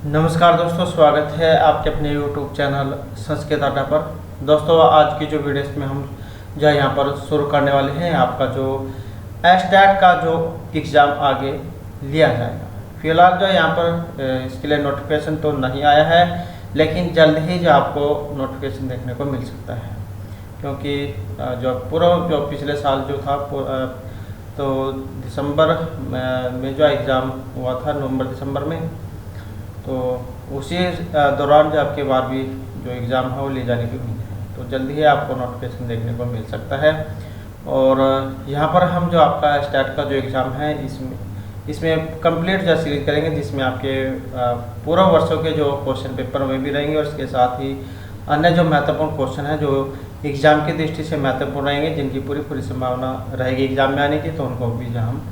नमस्कार दोस्तों, स्वागत है आपके अपने YouTube चैनल संस्कृत अड्डा पर। दोस्तों, आज की जो वीडियो में हम जो है यहाँ पर शुरू करने वाले हैं आपका जो एस्टेट का जो एग्ज़ाम आगे लिया जाएगा। फिलहाल जो यहाँ पर इसके लिए नोटिफिकेशन तो नहीं आया है, लेकिन जल्द ही जो आपको नोटिफिकेशन देखने को मिल सकता है, क्योंकि जो जो पिछले साल जो था तो दिसंबर में जो एग्ज़ाम हुआ था, नवंबर दिसंबर में, तो उसी दौरान जो आपके 12वीं जो एग्ज़ाम है वो ले जाने की उम्मीद है। तो जल्दी ही आपको नोटिफिकेशन देखने को मिल सकता है। और यहाँ पर हम जो आपका स्टेट का जो एग्ज़ाम है इसमें कंप्लीट जो सीरीज करेंगे, जिसमें आपके पूर्व वर्षों के जो क्वेश्चन पेपर में भी रहेंगे, और इसके साथ ही अन्य जो महत्वपूर्ण क्वेश्चन हैं जो एग्ज़ाम की दृष्टि से महत्वपूर्ण रहेंगे, जिनकी पूरी संभावना रहेगी एग्ज़ाम में आने की, तो उनको भी जो हम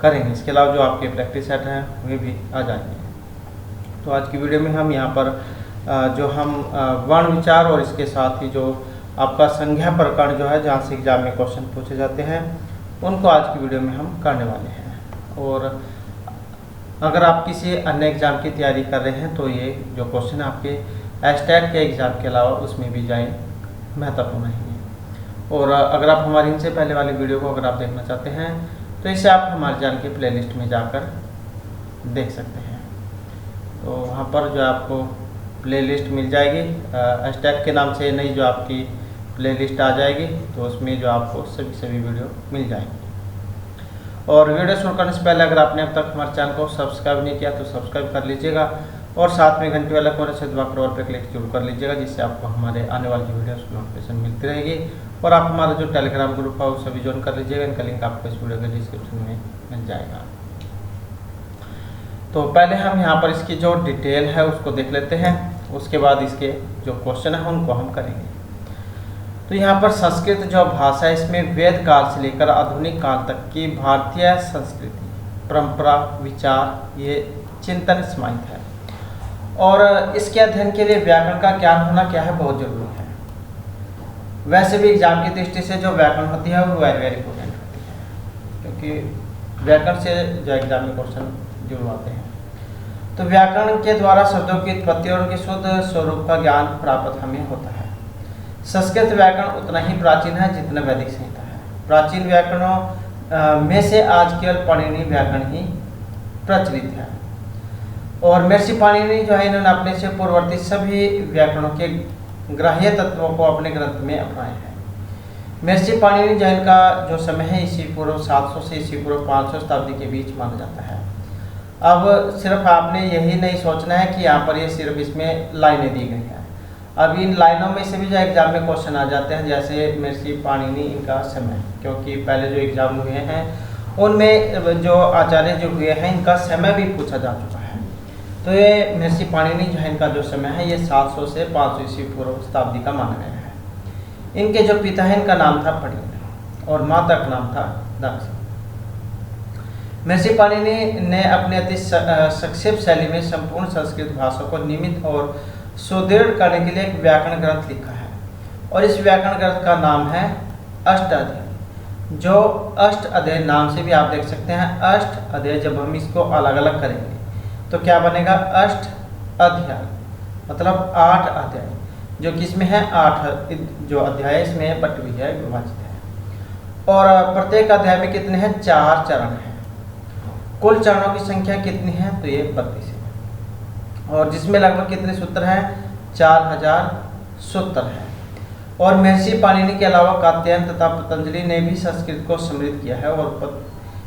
करेंगे। इसके अलावा जो आपके प्रैक्टिस सेट हैं वे भी आ जाएंगे। तो आज की वीडियो में हम यहाँ पर जो हम वर्ण विचार और इसके साथ ही जो आपका संज्ञा प्रकरण जो है, जहाँ से एग्जाम में क्वेश्चन पूछे जाते हैं, उनको आज की वीडियो में हम करने वाले हैं। और अगर आप किसी अन्य एग्ज़ाम की तैयारी कर रहे हैं तो ये जो क्वेश्चन आपके एस्टेट के एग्ज़ाम के अलावा उसमें भी जाए महत्वपूर्ण है। और अगर आप हमारी इनसे पहले वाली वीडियो को अगर आप देखना चाहते हैं तो इसे आप हमारे चैनल की प्लेलिस्ट में जाकर देख सकते हैं। तो वहाँ पर जो आपको प्लेलिस्ट मिल जाएगी, एस्टेट के नाम से नई जो आपकी प्लेलिस्ट आ जाएगी, तो उसमें जो आपको सभी वीडियो मिल जाएंगे। और वीडियो शुरू करने से पहले अगर आपने अब तक हमारे चैनल को सब्सक्राइब नहीं किया तो सब्सक्राइब कर लीजिएगा, और साथ में घंटे वाला कोने से दबाकर ऑल पे क्लिक जरूर कर लीजिएगा, जिससे आपको हमारे आने वाली वीडियो की नोटिफिकेशन मिलती रहेगी। और आप हमारा जो टेलीग्राम ग्रुप है उसे भी ज्वाइन कर लीजिएगा, इनका लिंक आपको इस वीडियो के डिस्क्रिप्शन में मिल जाएगा। तो पहले हम यहाँ पर इसकी जो डिटेल है उसको देख लेते हैं, उसके बाद इसके जो क्वेश्चन है उनको हम करेंगे। तो यहाँ पर संस्कृत जो भाषा है, इसमें वेद काल से लेकर आधुनिक काल तक की भारतीय संस्कृति, परंपरा, विचार, ये चिंतन समाहित है। और इसके अध्ययन के लिए व्याकरण का ज्ञान होना क्या है, बहुत जरूरी है। वैसे भी एग्जाम की दृष्टि से जो व्याकरण होती है वो वेरी इंपॉर्टेंट होती है, क्योंकि व्याकरण से जो एग्जाम में क्वेश्चन जरूर आते हैं। तो व्याकरण के द्वारा शब्दों की उत्पत्ति और उनके शुद्ध स्वरूप का ज्ञान प्राप्त हमें होता है। संस्कृत व्याकरण उतना ही प्राचीन है जितना वैदिक संहिता है। प्राचीन व्याकरणों में से आज केवल पाणिनि व्याकरण ही प्रचलित है। और महर्षि पाणिनि जो है, इन्होंने अपने से पूर्ववर्ती सभी व्याकरणों के ग्राह्य तत्वों को अपने ग्रंथ में अपनाया है। महर्षि पाणिनि जो इनका जो समय है ईस्वी पूर्व 700 से ईस्वी पूर्व 500 शताब्दी के बीच माना जाता है। अब सिर्फ आपने यही नहीं सोचना है कि यहाँ पर ये सिर्फ इसमें लाइनें दी गई हैं। अब इन लाइनों में से भी जो एग्जाम में क्वेश्चन आ जाते हैं, जैसे महर्षि पाणिनि इनका समय, क्योंकि पहले जो एग्जाम हुए हैं उनमें जो आचार्य जो हुए हैं इनका समय भी पूछा जा चुका है। तो ये महर्षि पाणिनि जो है, इनका जो समय है ये 700 से 500 ईस्वी पूर्व शताब्दी का माना गया है। इनके जो पिता है इनका नाम था पणिनि और माता का नाम था दक्ष। महर्षि पाणिनि ने अपने अति संक्षिप्त शैली में संपूर्ण संस्कृत भाषा को नियमित और सुदृढ़ करने के लिए एक व्याकरण ग्रंथ लिखा है, और इस व्याकरण ग्रंथ का नाम है अष्टाध्यायी। जो अष्ट अध्याय नाम से भी आप देख सकते हैं, अष्ट अध्याय जब हम इसको अलग अलग करेंगे तो क्या बनेगा, अष्ट अध्याय मतलब 8 अध्याय, जो किसमें है 8 जो अध्याय इसमें बट हुई है, विभाजित है। और प्रत्येक अध्याय में कितने हैं, 4 चरण हैं। कुल चरणों की संख्या कितनी है, तो ये 32 है। और जिसमें लगभग कितने सूत्र हैं, 4000 सूत्र हैं। और महर्षि पाणिनि के अलावा कात्यायन तथा पतंजलि ने भी संस्कृत को समृद्ध किया है। और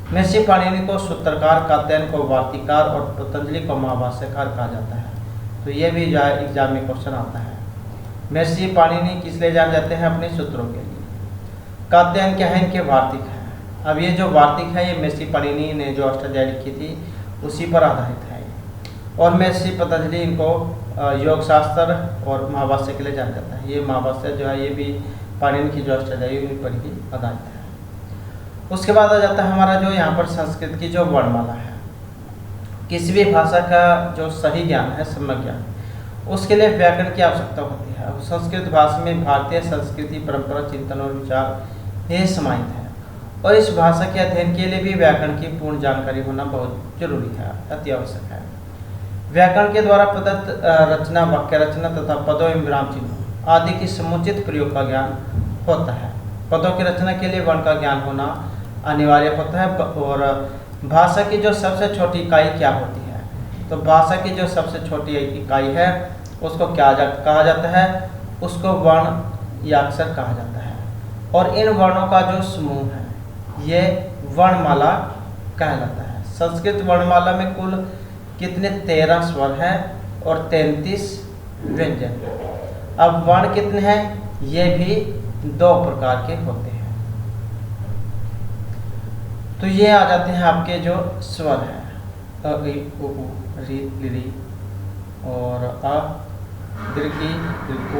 महर्षि पाणिनि को सूत्रकार, कात्यायन को वार्तिकार और पतंजलि को महाभाष्यकार कहा जाता है। तो ये भी जो है एग्जाम में क्वेश्चन आता है। महर्षि पाणिनि किस लिए जाने जाते हैं, अपने सूत्रों के लिए। कात्यायन क्या है, इनके वार्तिक है। अब ये जो वार्तिक है, ये महर्षि पाणिनि ने जो अष्टाध्यायी लिखी थी उसी पर आधारित है। और महर्षि पतंजलि इनको योग शास्त्र और महाभाष्य के लिए जाना जाता है। ये महाभाष्य जो है ये भी पाणिनि की जो अष्टाध्यायी उन पर ही आधारित है। उसके बाद आ जाता है हमारा जो यहाँ पर संस्कृत की जो वर्णमाला है। किसी भी भाषा का जो सही ज्ञान है, सम्यक ज्ञान, उसके लिए व्याकरण की आवश्यकता होती है। संस्कृत भाषा में भारतीय संस्कृति, परंपरा, चिंतन और विचार ये समाहित है। और इस भाषा के अध्ययन के लिए भी व्याकरण की पूर्ण जानकारी होना बहुत जरूरी है, अति आवश्यक है। व्याकरण के द्वारा प्रदत्त रचना, वाक्य रचना तथा पदों एवं विराम चिन्हों आदि की समुचित प्रयोग का ज्ञान होता है। पदों की रचना के लिए वर्ण का ज्ञान होना अनिवार्य होता है। और भाषा की जो सबसे छोटी इकाई क्या होती है, तो भाषा की जो सबसे छोटी इकाई है उसको क्या कहा जाता है, उसको वर्ण या अक्षर कहा जाता है। और इन वर्णों का जो समूह है ये वर्णमाला कहलाता है। संस्कृत वर्णमाला में कुल कितने 13 स्वर हैं और 33 व्यंजन। अब वर्ण कितने हैं, ये भी 2 प्रकार के होते हैं। तो ये आ जाते हैं आपके जो स्वर हैं, अ, इ, उ, री, ली और अ, दीर्घी, दीर्घ,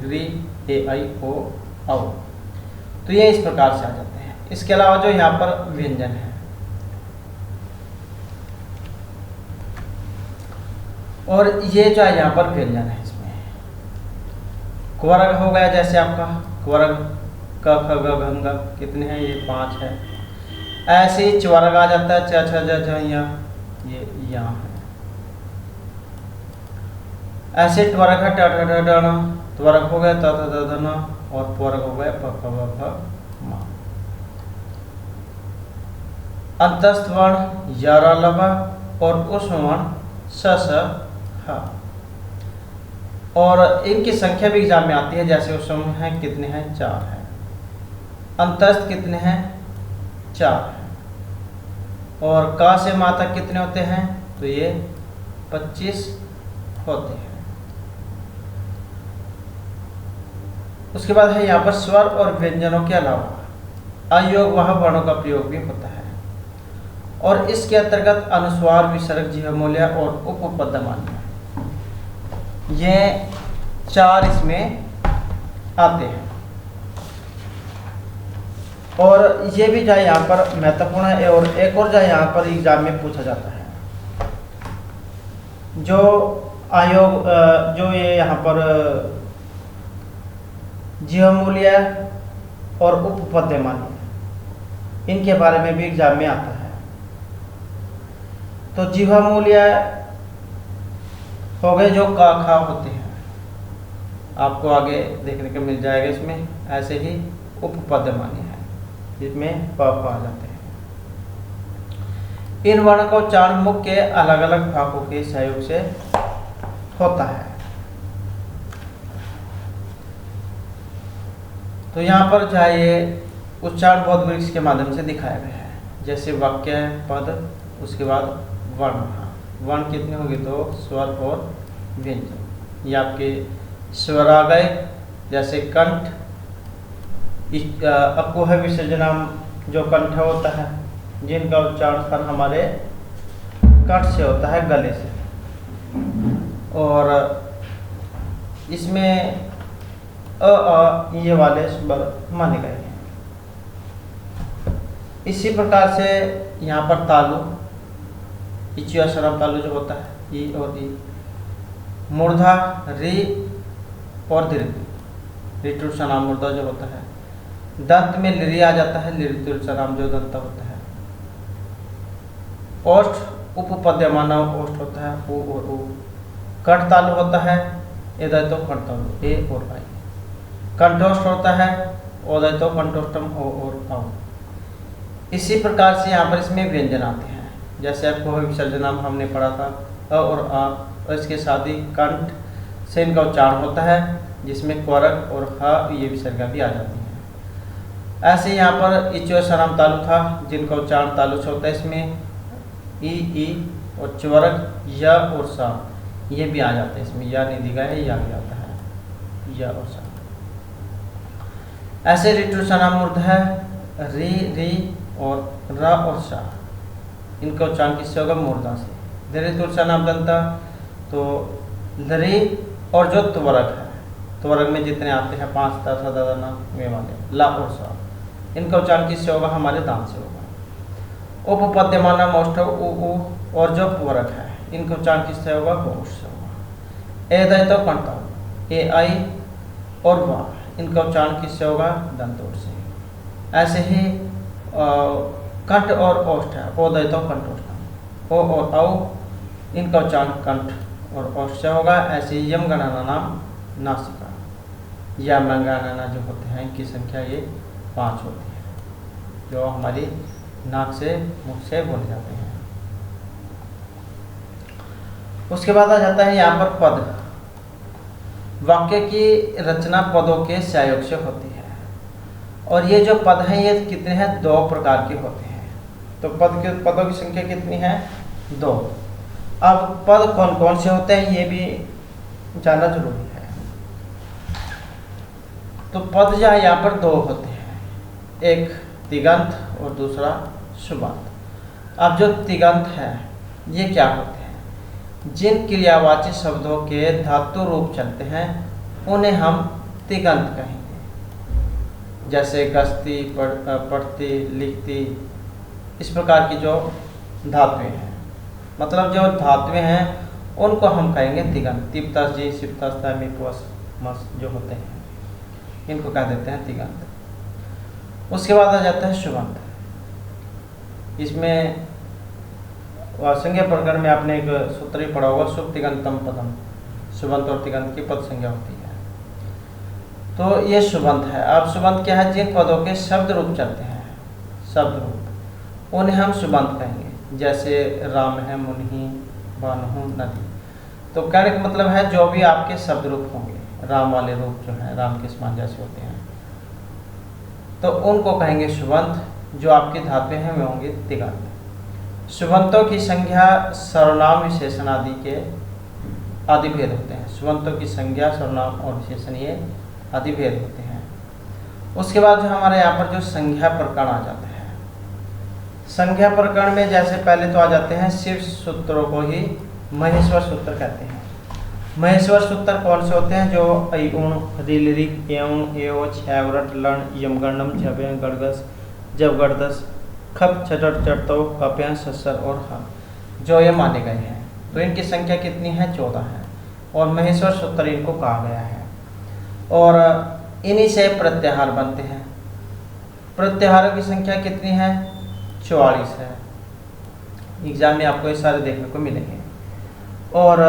री, ए, आई, ओ, औ। तो ये इस प्रकार से आ जाते हैं। इसके अलावा जो यहाँ पर व्यंजन है, और ये जो है यहाँ पर व्यंजन है, इसमें क्वरग हो गया, जैसे आपका क्वरग क ख ग घ ङ कितने हैं, ये 5 है। ऐसे ही च्वरग आ जाता है, च छ ज झ य, ये यहाँ है। ऐसे ट्वरग है, ट ठ ड ढ ण, त्वरग हो गया त थ द ध न, और प्वरग हो गया प फ ब भ म। अंतस्थ वर्ण य र ल व और उष्म वर्ण स स ह। और इनकी संख्या भी एग्जाम में आती है, जैसे उष्म है कितने हैं, 4 है। अंतस्थ कितने हैं, 4 है। और का से मा तक कितने होते हैं, तो ये 25 होते हैं। उसके बाद है यहाँ पर स्वर और व्यंजनों के अलावा अयोग वह वर्णों का प्रयोग भी होता है। और इसके अंतर्गत अनुस्वार, विसर्ग, जीवमूल्य और उपपदमान्य, ये 4 इसमें आते हैं। और ये भी जो है यहाँ पर महत्वपूर्ण है। और एक और जो है यहाँ पर एग्जाम में पूछा जाता है, जो आयोग जो ये यहाँ पर जीवमूल्य और उपपद्यमान्य, इनके बारे में भी एग्जाम में आता है। तो जीवमूल्य हो गए जो का खा होते हैं, आपको आगे देखने को मिल जाएगा इसमें। ऐसे ही उपपद्यमान्य है, जिसमें प फ आ जाते हैं। इन वर्ण का उच्चारण मुख के अलग अलग भागों के सहयोग से होता है। तो यहाँ पर जो है ये उच्चारण बोध वृक्ष के माध्यम से दिखाया गया है, जैसे वाक्य, पद, उसके बाद वर्ण। वर्ण कितने होंगे, तो स्वर और व्यंजन। ये आपके स्वर आ गए, जैसे कंठ, अकुह विसर्जनम जो कंठ होता है, जिनका उच्चारण स्थान हमारे कंठ से होता है, गले से। और इसमें ये वाले स्वर माने गए हैं। इसी प्रकार से यहाँ पर तालु, इचियाशरम तालु जो होता है, ई और ई, मूर्धा, री और दीर्घ, ऋतुसनाम मूर्धा जो होता है। दंत में लिरी आ जाता है, ऋतुसनाम जो दंत होता है। ओष्ठ उपपद्यमान ओष्ठ होता है, उ और उ। कंठ तालु होता है, एदय तो कंठ तालु, ए और आई। कंठोष्ठ होता है, ओदय तो कंठोष्टम, ओ और औ। इसी प्रकार से यहाँ पर इसमें व्यंजन आते हैं, जैसे आपको विसर्जनाम हमने पढ़ा था, अ और आ, और इसके साथ ही कंठ से इनका उच्चारण होता है, जिसमें क्वरक और ह ये विसर्गा भी आ जाती है। ऐसे यहाँ पर इचोसराम तालु था, जिनका उच्चारण तालु से होता है, इसमें ई और च्वरक य और सा ये भी आ जाते हैं। इसमें या नहीं दिखा है, या भी आता है, या और सा। ऐसे ऋतुसनाम मूर्ध है, री, री और र और सा, इनका उच्चारण किससे होगा, मूर्धा से। ऋतुसनाम दंता, तो लरी और जो त्वरक है, त्वरक में जितने आते हैं 5 ता सा दा ना वे वाले, ला और सा, इनका उच्चारण किससे होगा, हमारे दांत से होगा। उपपद्यमाना मोष्ठ उ और जो त्वरक है, इनका उच्चारण किससे होगा, घोष से होगा। ए दय तो कंठा, ए आई और वा, इनका उच्चारण किससे होगा, दंतों से। ऐसे ही कंठ और ओष्ठ है, ओ दय तो कंठोष्ठम, ओ और औ इनका उच्चारण कंठ और ओष्ठ से होगा। ऐसे ही यम गणना नाम नासिका, यम गणना जो होते हैं इनकी संख्या ये 5 होती है, जो हमारी नाक से मुख से बोले जाते हैं। उसके बाद आ जाता है यहाँ पर पद। वाक्य की रचना पदों के सहयोग से होती है, और ये जो पद हैं ये कितने हैं, 2 प्रकार के होते हैं। तो पदों की संख्या कितनी है, 2। अब पद कौन कौन से होते हैं ये भी जानना जरूरी है। तो पद जो है यहाँ पर 2 होते हैं, एक तिगंत और दूसरा सुबंत। अब जो तिगंत है ये क्या होते हैं, जिन क्रियावाची शब्दों के धातु रूप चलते हैं उन्हें हम तिगंत कहेंगे। जैसे गस्ती, पढ़ती, लिखती, इस प्रकार की जो धातुएं हैं, मतलब जो धातुएं हैं उनको हम कहेंगे तिगंत। तिप्तस जी, सिप्तस, मिपवस, मस जो होते हैं इनको कह देते हैं तिगंत। उसके बाद आ जाता है सुबंत। इसमें संज्ञा प्रकरण में आपने एक सूत्र ही पढ़ा होगा, शुभ तिगंतम पदम। सुबंत और तिगंत की पद संज्ञा होती है, तो ये सुबंत है। अब सुबंत क्या है, जिन पदों के शब्द रूप चलते हैं, शब्द रूप, उन्हें हम सुबंत कहेंगे। जैसे राम है, मुनि, बानु, नदी। तो कहने का मतलब है जो भी आपके शब्द रूप होंगे, राम वाले रूप जो है राम के समान जैसे होते हैं, तो उनको कहेंगे सुबंत। जो आपकी धातुएं हैं वे होंगे तिगंत। सुबंतों की संज्ञा सर्वनाम, विशेषण आदि के आदि भेद होते हैं। सुबंतों की संज्ञा सर्वनाम और विशेषण ये आदि भेद होते हैं। उसके बाद जो हमारे यहाँ पर जो संज्ञा प्रकरण आ जाते हैं, संज्ञा प्रकरण में जैसे पहले तो आ जाते हैं शीर्ष सूत्रों को ही महेश्वर सूत्र कहते हैं। महेश्वर सूत्र कौन से होते हैं, जो अयुण, रिल, रिक, एवं, एव, छवरट, लण, यमगणम, झव्य, गड़गस, जब, गड़दस, खप, छटर, चटतो, कप्यं, सस्सर और ह, जो ये माने गए हैं। तो इनकी संख्या कितनी है, 14 है, और महेश्वर सूत्र इनको कहा गया है। और इन्हीं से प्रत्याहार बनते हैं। प्रत्याहारों की संख्या कितनी है, 44 है। एग्जाम में आपको ये सारे देखने को मिलेंगे। और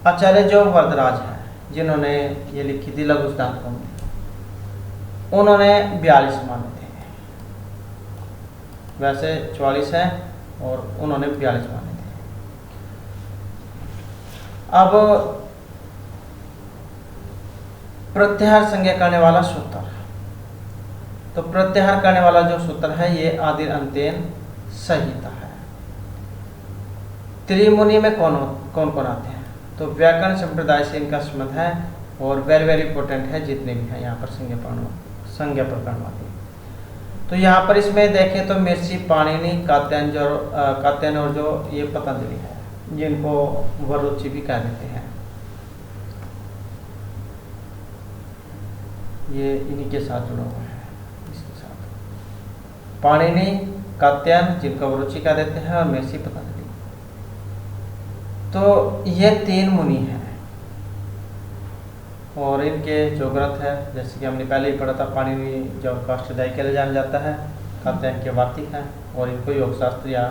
आचार्य जो वरदराज हैं, जिन्होंने ये लिखी थी लघु सिद्धांत कौमुदी, उन्होंने 42 माने थे। वैसे 44 है और उन्होंने 42 माने थे। अब प्रत्याहार संज्ञा करने वाला सूत्र, तो प्रत्याहार करने वाला जो सूत्र है ये आदिर अंतेन संहिता है। त्रिमुनि में कौन कौन आते हैं, तो व्याकरण संप्रदाय से इनका संबंध है, और वेरी वेरी इंपॉर्टेंट है जितने भी हैं यहाँ पर संज्ञा प्रकरण वाले। तो यहाँ पर इसमें देखें तो महर्षि पाणिनि, कात्यायन और जो ये पतंजलि है, जिनको वरुचि भी कह देते हैं, ये इन्हीं के साथ जुड़ा हुआ है। इसके साथ पाणिनि, कात्यायन जिनको वरुचि कह देते हैं, और महर्षि पतंजलि। तो ये 3 मुनि हैं, और इनके जो ग्रंथ है जैसे कि हमने पहले ही पढ़ा था, पाणिनि जो काष्ठदायी के लिए जाना जाता है, कात्यायन के वार्तिक हैं, और इनको योगशास्त्र या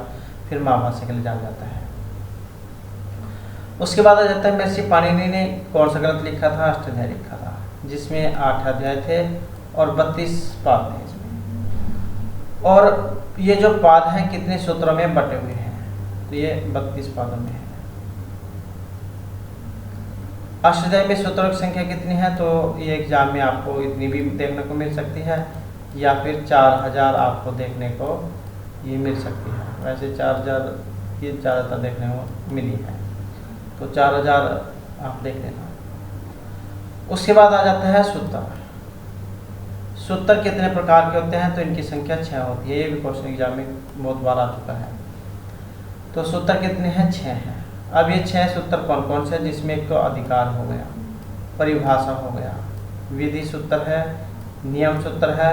फिर महाभाष्य के लिए जाना जाता है। उसके बाद आ जाता है महर्षि पाणिनि ने कौन सा ग्रंथ लिखा था, अष्टाध्यायी लिखा था, जिसमें 8 अध्याय थे और 32 पाद थे इसमें। और ये जो पाद हैं कितने सूत्रों में बटे हुए हैं, तो ये 32 पादों में है। अष्टाध्यायी में सूत्रों की संख्या कितनी है, तो ये एग्जाम में आपको इतनी भी देखने को मिल सकती है, या फिर 4000 आपको देखने को ये मिल सकती है। वैसे 4000 की ज़्यादातर देखने को मिली है, तो 4000 आप देख लेना। उसके बाद आ जाता है सूत्र। सूत्र कितने प्रकार के होते हैं, तो इनकी संख्या 6 होती है। ये भी क्वेश्चन एग्जाम में बहुत बार आ चुका है। तो सूत्र कितने हैं, 6 हैं। अब ये 6 सूत्र कौन कौन से, जिसमें एक तो अधिकार हो गया, परिभाषा हो गया, विधि सूत्र है, नियम सूत्र है,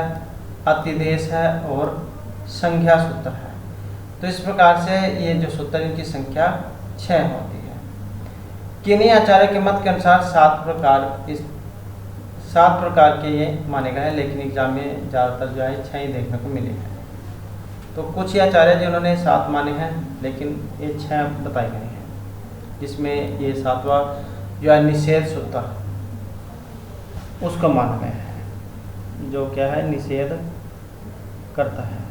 अतिदेश है, और संज्ञा सूत्र है। तो इस प्रकार से ये जो सूत्र इनकी संख्या 6 होती है। किन्हीं आचार्य के मत के अनुसार 7 प्रकार के ये माने गए हैं, लेकिन एग्जाम में ज़्यादातर जो है 6 ही देखने को मिले हैं। तो कुछ ही आचार्य जिन्होंने 7 माने हैं, लेकिन ये 6 बताए गए हैं। जिसमें ये सातवां जो है निषेध सूत्र उसको माना गया है, जो क्या है निषेध करता है।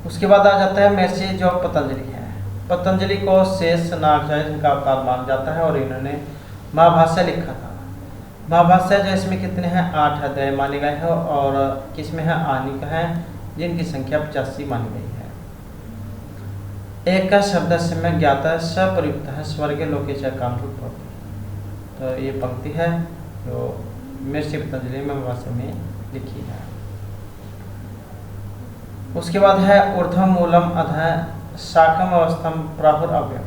उसके बाद आ जाता है महर्षि जो पतंजलि है। पतंजलि को शेष नाग का अवतार माना जाता है और इन्होंने महाभाष्य लिखा था। महाभाष्य जो इसमें कितने हैं 8 अध्याय माने गए हैं और किसमें है आनिक है, जिनकी संख्या 85 मानी गई है। एक का शब्द से में ज्ञाता सप्रयुक्त है स्वर्ग लोके च कामरूप होती। तो ये पंक्ति है जो महर्षि पतंजलि में महाभाष्य में लिखी है। उसके बाद है ऊर्ध्व मूलम अधः शाखम अवस्थम प्राहुर अव्यय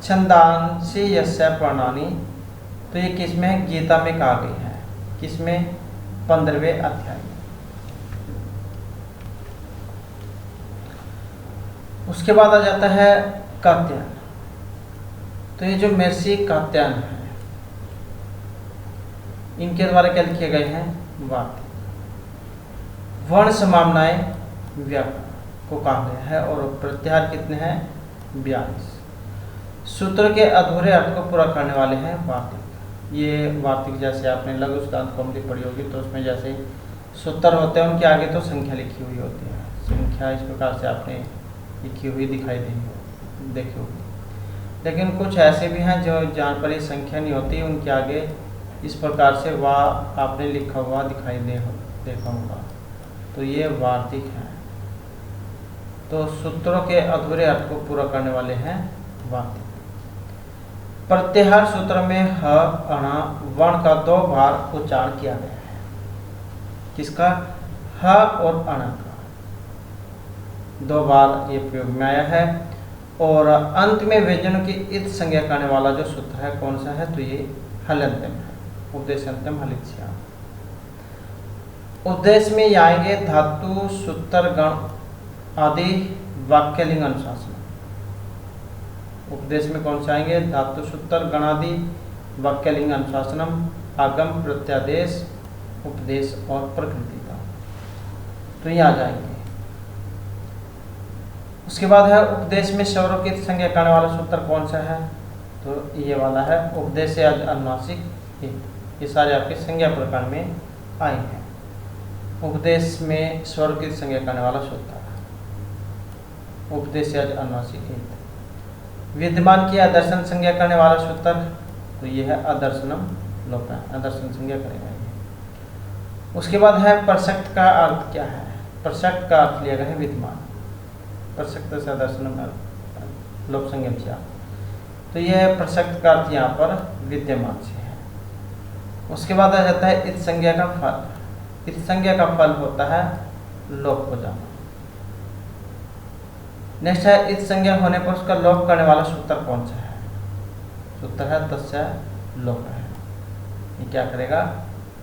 छंदांसी यस्य प्राणानि। तो ये किसमें गीता में कहा गई है, किसमें 15वें अध्याय। उसके बाद आ जाता है कात्यायन। तो ये जो महर्षि कात्यायन है इनके द्वारा क्या लिखे गए हैं वाक्य। वर्ण समामनाएं व्याकरण को कहा गया है और प्रत्याहार कितने हैं 42। सूत्र के अधूरे अर्थ को पूरा करने वाले हैं वार्तिक। ये वार्तिक जैसे आपने लघु सिद्धांत कौमुदी पढ़ी होगी तो उसमें जैसे सूत्र होते हैं उनके आगे तो संख्या लिखी हुई होती है। संख्या इस प्रकार से आपने लिखी हुई दिखाई देखी होगी। लेकिन कुछ ऐसे भी हैं जो जहाँ पर ये संख्या नहीं होती उनके आगे इस प्रकार से वाह आपने लिखा हुआ दिखाई देखा होगा। तो ये वार्तिक हैं। तो सूत्रों के अधूरे अर्थ को पूरा करने वाले हैं वार्तिक। प्रत्याहार सूत्र में ह अणा वर्ण का 2 बार उच्चारण किया गया है। किसका ह और अणा का 2 बार ये प्रयोग में आया है। और अंत में व्यंजनों की इत संज्ञा करने वाला जो सूत्र है कौन सा है तो ये हलंत्यम है। उपदेशांत्यम हलित्स्या। उद्देश्य में आएंगे धातु सूत्र गण आदि वाक्यलिंग अनुशासन। उपदेश में कौन से आएंगे धातु सूत्र गणादि वाक्यलिंग अनुशासनम आगम प्रत्यादेश उपदेश और प्रकृति का। तो ये आ जाएंगे। उसके बाद है उपदेश में स्वरों की संज्ञा करने वाला सूत्र कौन सा है तो ये वाला है उपदेश से अनुनासिक। ये सारे आपके संज्ञा प्रकार में आए हैं। उपदेश में स्वर की संज्ञा करने वाला सूत्र उपदेश से अनुनासिक। विद्यमान की आदर्शन संज्ञा करने वाला सूत्र तो ये है आदर्शनम लोप है, आदर्शन संज्ञा करेगा ये। उसके बाद है प्रसक्त का अर्थ क्या है। प्रसक्त का अर्थ लिया गया है विद्यमान। प्रसक्त से आदर्शनम लोप संज्ञा। तो यह प्रसक्त का अर्थ यहाँ पर विद्यमान से है। उसके बाद आ जाता है इत संज्ञा का फल। इत संज्ञा का फल होता है लोप हो जाना। नेक्स्ट है इत संज्ञा होने पर उसका लोप करने वाला सूत्र कौन सा है। सूत्र है तस्य लोप है। ये क्या करेगा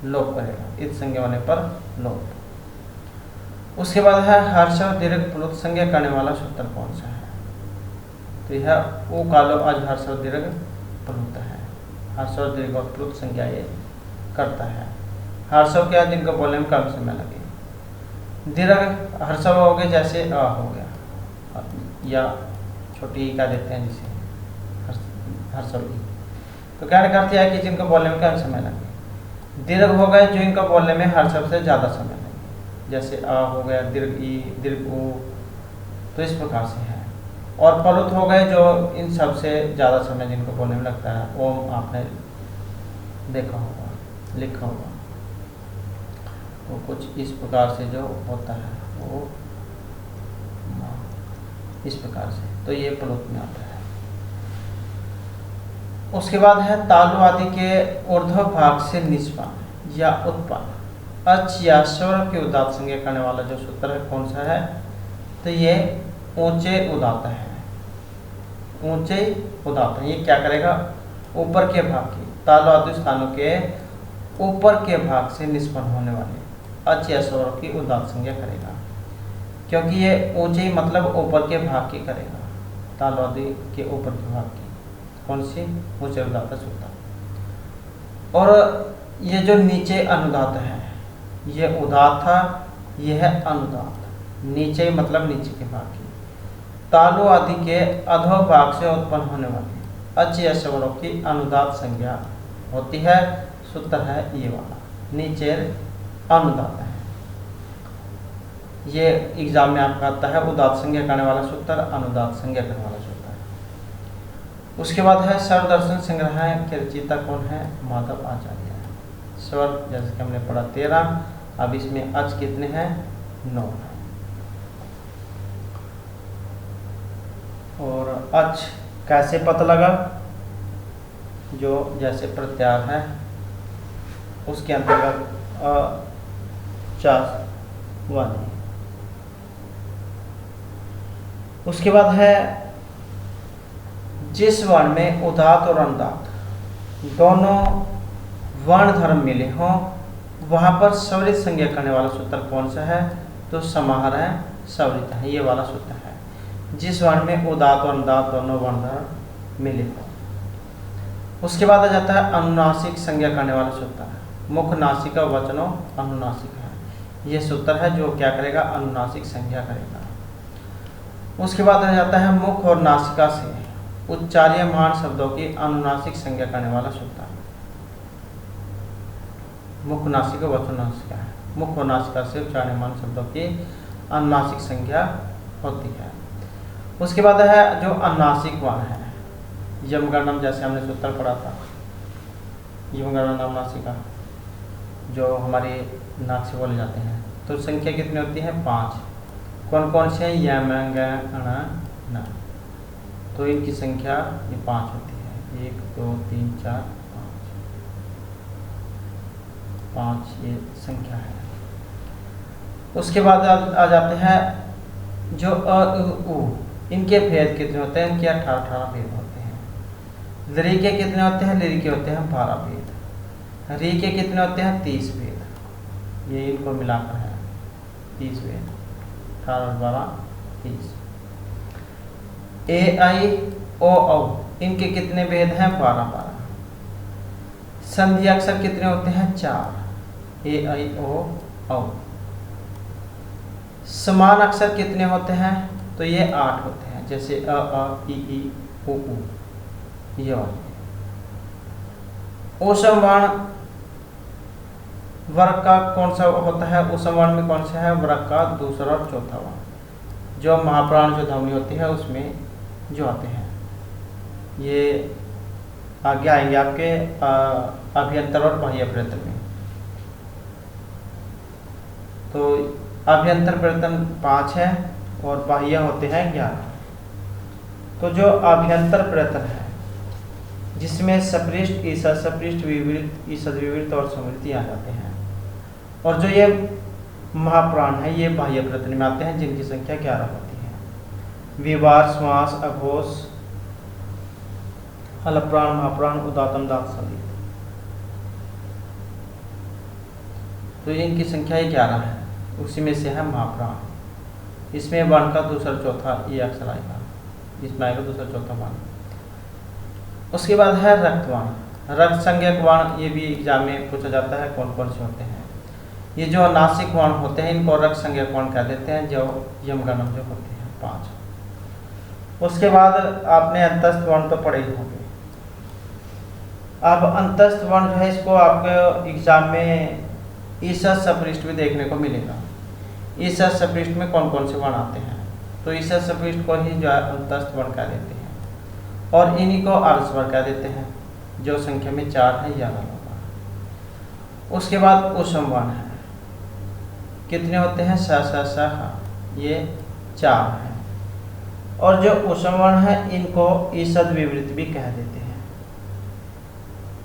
लोप करेगा इत संज्ञा होने पर लोप। उसके बाद है हर्ष और दीर्घ प्लुत संज्ञा करने वाला सूत्र कौन सा है तो यह ओ कालो आज हर्ष और दीर्घ प्लुत है। हर्ष और दीर्घ और प्लुत संज्ञा ये करता है। हर्षव क्या जिनको बोलने में कम समय लगे। दीर्घ हर्षव हो गए जैसे अ हो गया या छोटी का देते हैं जिसे हर्षव। तो क्या करती है कि जिनको बोलने में कम समय लगे। दीर्घ हो गए जो इनको बोलने में हर्षव से ज़्यादा समय लगे जैसे अ हो गया दीर्घ ई दीर्घ उ। तो इस प्रकार से है। और प्लुत हो गए जो इन सब से ज़्यादा समय जिनको बोलने में लगता है। ओम आपने देखा होगा लिखा होगा। तो कुछ इस प्रकार से जो होता है वो इस प्रकार से। तो ये प्लुत में आता है। उसके बाद है तालु आदि के ऊर्ध्व भाग से निष्पन्न या उत्पन्न अच या स्वर की उदात्त संज्ञा करने वाला जो सूत्र है कौन सा है तो ये ऊंचे उदात्त है। ऊंचे उदात्त ये क्या करेगा ऊपर के भाग की तालु आदि स्थानों के ऊपर के भाग से निष्पन्न होने वाले अच या स्वर की उदात्त संज्ञा करेगा। क्योंकि ये ऊंचे मतलब ऊपर के भाग की करेगा। तालु आदि के ऊपर के भाग की कौन सी ऊंचे उदात्त सूत्र। और ये जो नीचे अनुदात है ये उदात था ये है अनुदात। नीचे मतलब नीचे के भाग की तालु आदि के अधोभाग से उत्पन्न होने वाली अचीय स्वरों की अनुदात संज्ञा होती है। सूत्र है ये वाला, नीचे अनुदात है। ये एग्जाम में आपका आता है उदात संज्ञा करने वाला सूत्र, अनुदात संज्ञा करने वाला सूत्र। उसके बाद है सर्वदर्शन संग्रह के रचयिता कौन है? माधव आचार्य है। स्वर जैसे कि हमने पढ़ा 13, अब इसमें अच कितने हैं? 9 है। और अच कैसे पता लगा? जो जैसे प्रत्यार है उसके अंतर्गत चार वाली। उसके बाद है जिस वर्ण में उदात और अनुदात दोनों वर्ण धर्म मिले हों वहां पर सवरित संज्ञा करने वाला सूत्र कौन सा है? तो समाहार है, सवरित है, ये वाला सूत्र है। जिस वर्ण में उदात और अनुदात दोनों वर्ण धर्म मिले हों। उसके बाद आ जाता है अनुनासिक संज्ञा करने वाला सूत्र, मुख नासिका वचनों अनुनासिक है। ये सूत्र है जो क्या करेगा? अनुनासिक संज्ञा करेगा। उसके बाद आ जाता है मुख और नासिका से उच्चार्यमान शब्दों की अनुनासिक संज्ञा करने वाला सूत्र। मुख नासिका वचन नासिका है। मुख और नासिका से उच्चार्यमान शब्दों की अनुनासिक संज्ञा होती है। उसके बाद है जो अनुनासिक वर्ण है, यमगणम, जैसे हमने सूत्र पढ़ा था, यमगणम नासिका जो हमारे नाक से बोले जाते हैं। तो संख्या कितनी होती है? 5। कौन कौन से हैं? यम, ग, न। तो इनकी संख्या ये 5 होती है। 1 2 3 4 5 ये संख्या है। उसके बाद आ जाते हैं जो अ उ, इनके भेद कितने होते हैं? इनके 18 भेद होते हैं। री के कितने होते हैं? ली के होते हैं 12 भेद। री के कितने होते हैं? 30 भेद। ये इनको मिलाकर है 30 भेद। 18 और 12 30। ए आई ओ औ इनके कितने भेद हैं? 12। संधि अक्षर कितने होते हैं? 4। ए आई ओ औ। समान अक्षर कितने होते हैं? तो ये 8 होते हैं, जैसे अ ई उ ये वाले। ओसम वर्ण वर्ग का कौन सा होता है? ओसम वर्ण में कौन सा है? वर्ग का दूसरा और चौथा वर्ण, जो महाप्राण जो ध्वनि होती है उसमें जो आते हैं। ये आगे आएंगे आपके अभ्यंतर और बाह्य प्रयत्न में। तो अभ्यंतर प्रयत्न 5 है और बाह्य होते हैं 11। तो जो अभ्यंतर प्रयत्न है जिसमें सपृष्ठ, ईसद सपृष्ठ, विवृत, ईसद विवृत और समृद्धि आ जाते हैं। और जो ये महाप्राण है ये बाह्य प्रयत्न में आते हैं, जिनकी संख्या 11 होती है। विवार, श्वास, अघोष, अलप्राण, महाप्राण, उदात्तम, दात, संधि। तो इनकी संख्या 11 है, उसी में से है महाप्राण। इसमें वर्ण का दूसरा चौथा ये अक्षर आएगा, इसमें आएगा दूसरा चौथा वर्ण। उसके बाद है रक्तवर्ण, रक्त संज्ञक वर्ण। ये भी एग्जाम में पूछा जाता है कौन कौन से होते हैं। ये जो नासिक वर्ण होते हैं इनको रक्त संज्ञक वर्ण कह देते हैं, जो यमगणम जो होते हैं 5। उसके बाद आपने अंतस्थ वर्ण तो पढ़े ही होंगे। अब अंतस्थ वर्ण जो है इसको आपके एग्जाम में ईसद सपृष्ठ भी देखने को मिलेगा। ईसद सपृष्ठ में कौन कौन से वर्ण आते हैं? तो ईसद सपृष्ठ को ही जो है अंतस्थ वर्ण कह देते हैं और इन्हीं को अर्ध स्वर कह देते हैं, जो संख्या में 4 है, 11 होगा। उसके बाद ऊष्म वर्ण है, कितने होते हैं? स स स ह, ये 4 है। और जो ऊष्म वर्ण है इनको ईसद विवृत भी कह देते हैं,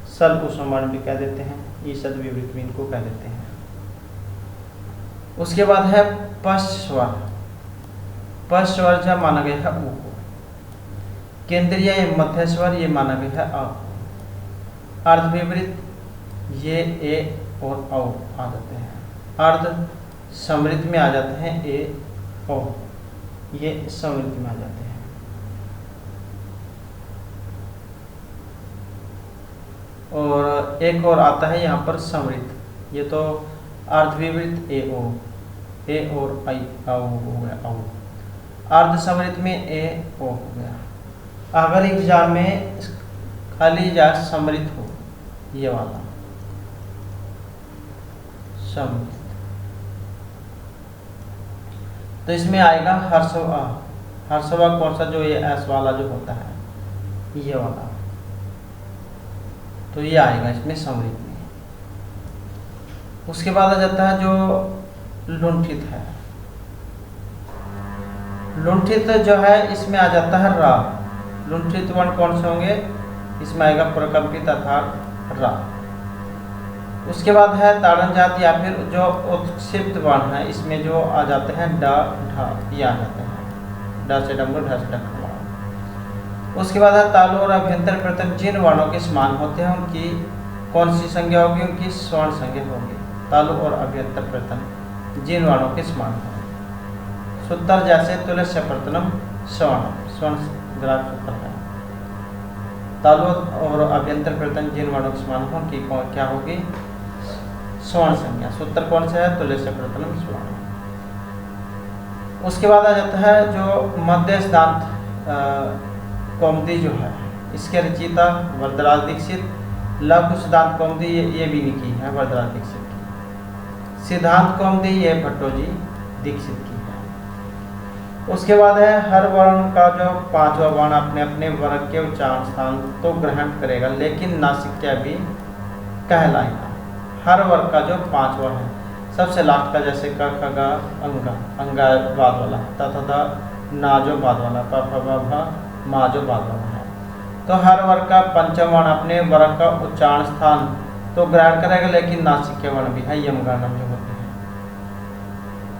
सल ऊष्म वर्ण भी कह देते हैं, ईसद विवृत भी इनको कह देते हैं। उसके बाद है पश्च स्वर। पश्च स्वर जो माना गया है ऊ को। केंद्रीय मध्य स्वर ये माना गया है अ। अर्ध विवृत ये ए और औ आ जाते हैं। अर्ध समृद्ध में आ जाते हैं ए ओ, ये समृद्ध में आ जाते हैं। और एक और आता है यहाँ पर समृद्ध, ये तो अर्ध विवृत ए ओ, ए और आई औ हो गया औ। अर्धसमृद्ध में ए ओ हो गया। अगर एग्जाम में खाली जा समृद्ध हो, ये वाला समृद्ध, तो इसमें आएगा हर्षवा। हर्षवा कौन सा, जो ये एस वाला जो होता है, ये वाला, तो ये आएगा इसमें समृद्ध में। उसके बाद आ जाता है जो लुंठित है। लुंठित जो है इसमें आ जाता है रा। लुंठित वर्ण कौन से होंगे, इसमें आएगा प्रकंपित अर्थात रा। उसके बाद है ताड़न जाति या फिर जो उत्क्षिप्त वर्ण है, इसमें जो आ जाते हैं ड ढ, ये आ जाते हैं ड से डमरू, ढ से ढ। उसके बाद है तालु और अभ्यंतर प्रथम जिन वर्णों के समान होते हैं उनकी कौन सी संज्ञा होगी, उनकी स्वर्ण संज्ञा होगी। तालु और अभ्यंतर प्रथम जिन वर्णों के समान होंगे। सूत्र जैसे तुल्य प्रथम स्वर्ण, स्वर्ण ग्राफ सूत्र है। तालु और अभ्यंतर प्रथम जिन वर्णों के समान हों उनकी क्या होगी, स्वर्ण संज्ञा। सूत्र कौन सा है, तुल्य से प्रथम स्वर्ण। उसके बाद आ जाता है जो मध्य सिद्धांत कौमुदी जो है, इसके रचयिता वरदराज दीक्षित। लघु सिद्धांत कौमुदी ये भी लिखी है वरदराज दीक्षित की। सिद्धांत कौमुदी ये भट्टोजी दीक्षित की है। उसके बाद है हर वर्ण का जो पांचवा वर्ण अपने अपने वर्ग के उच्चारण स्थान तो ग्रहण करेगा लेकिन नासिक्य भी कहलाएगा। हर वर्ग का जो पांचवा है, सबसे लास्ट का जैसे क ख ग अंगा, अंगा बाद वाला है, तथा ना जो बाद वाला, प फ ब भ मा जो बाद वाला है। तो हर वर्ग का पंचम वर्ण अपने वर्ग का उच्चारण स्थान तो ग्रहण करेगा लेकिन नासिक्य वर्ण भी है, यम गणम जो होते हैं।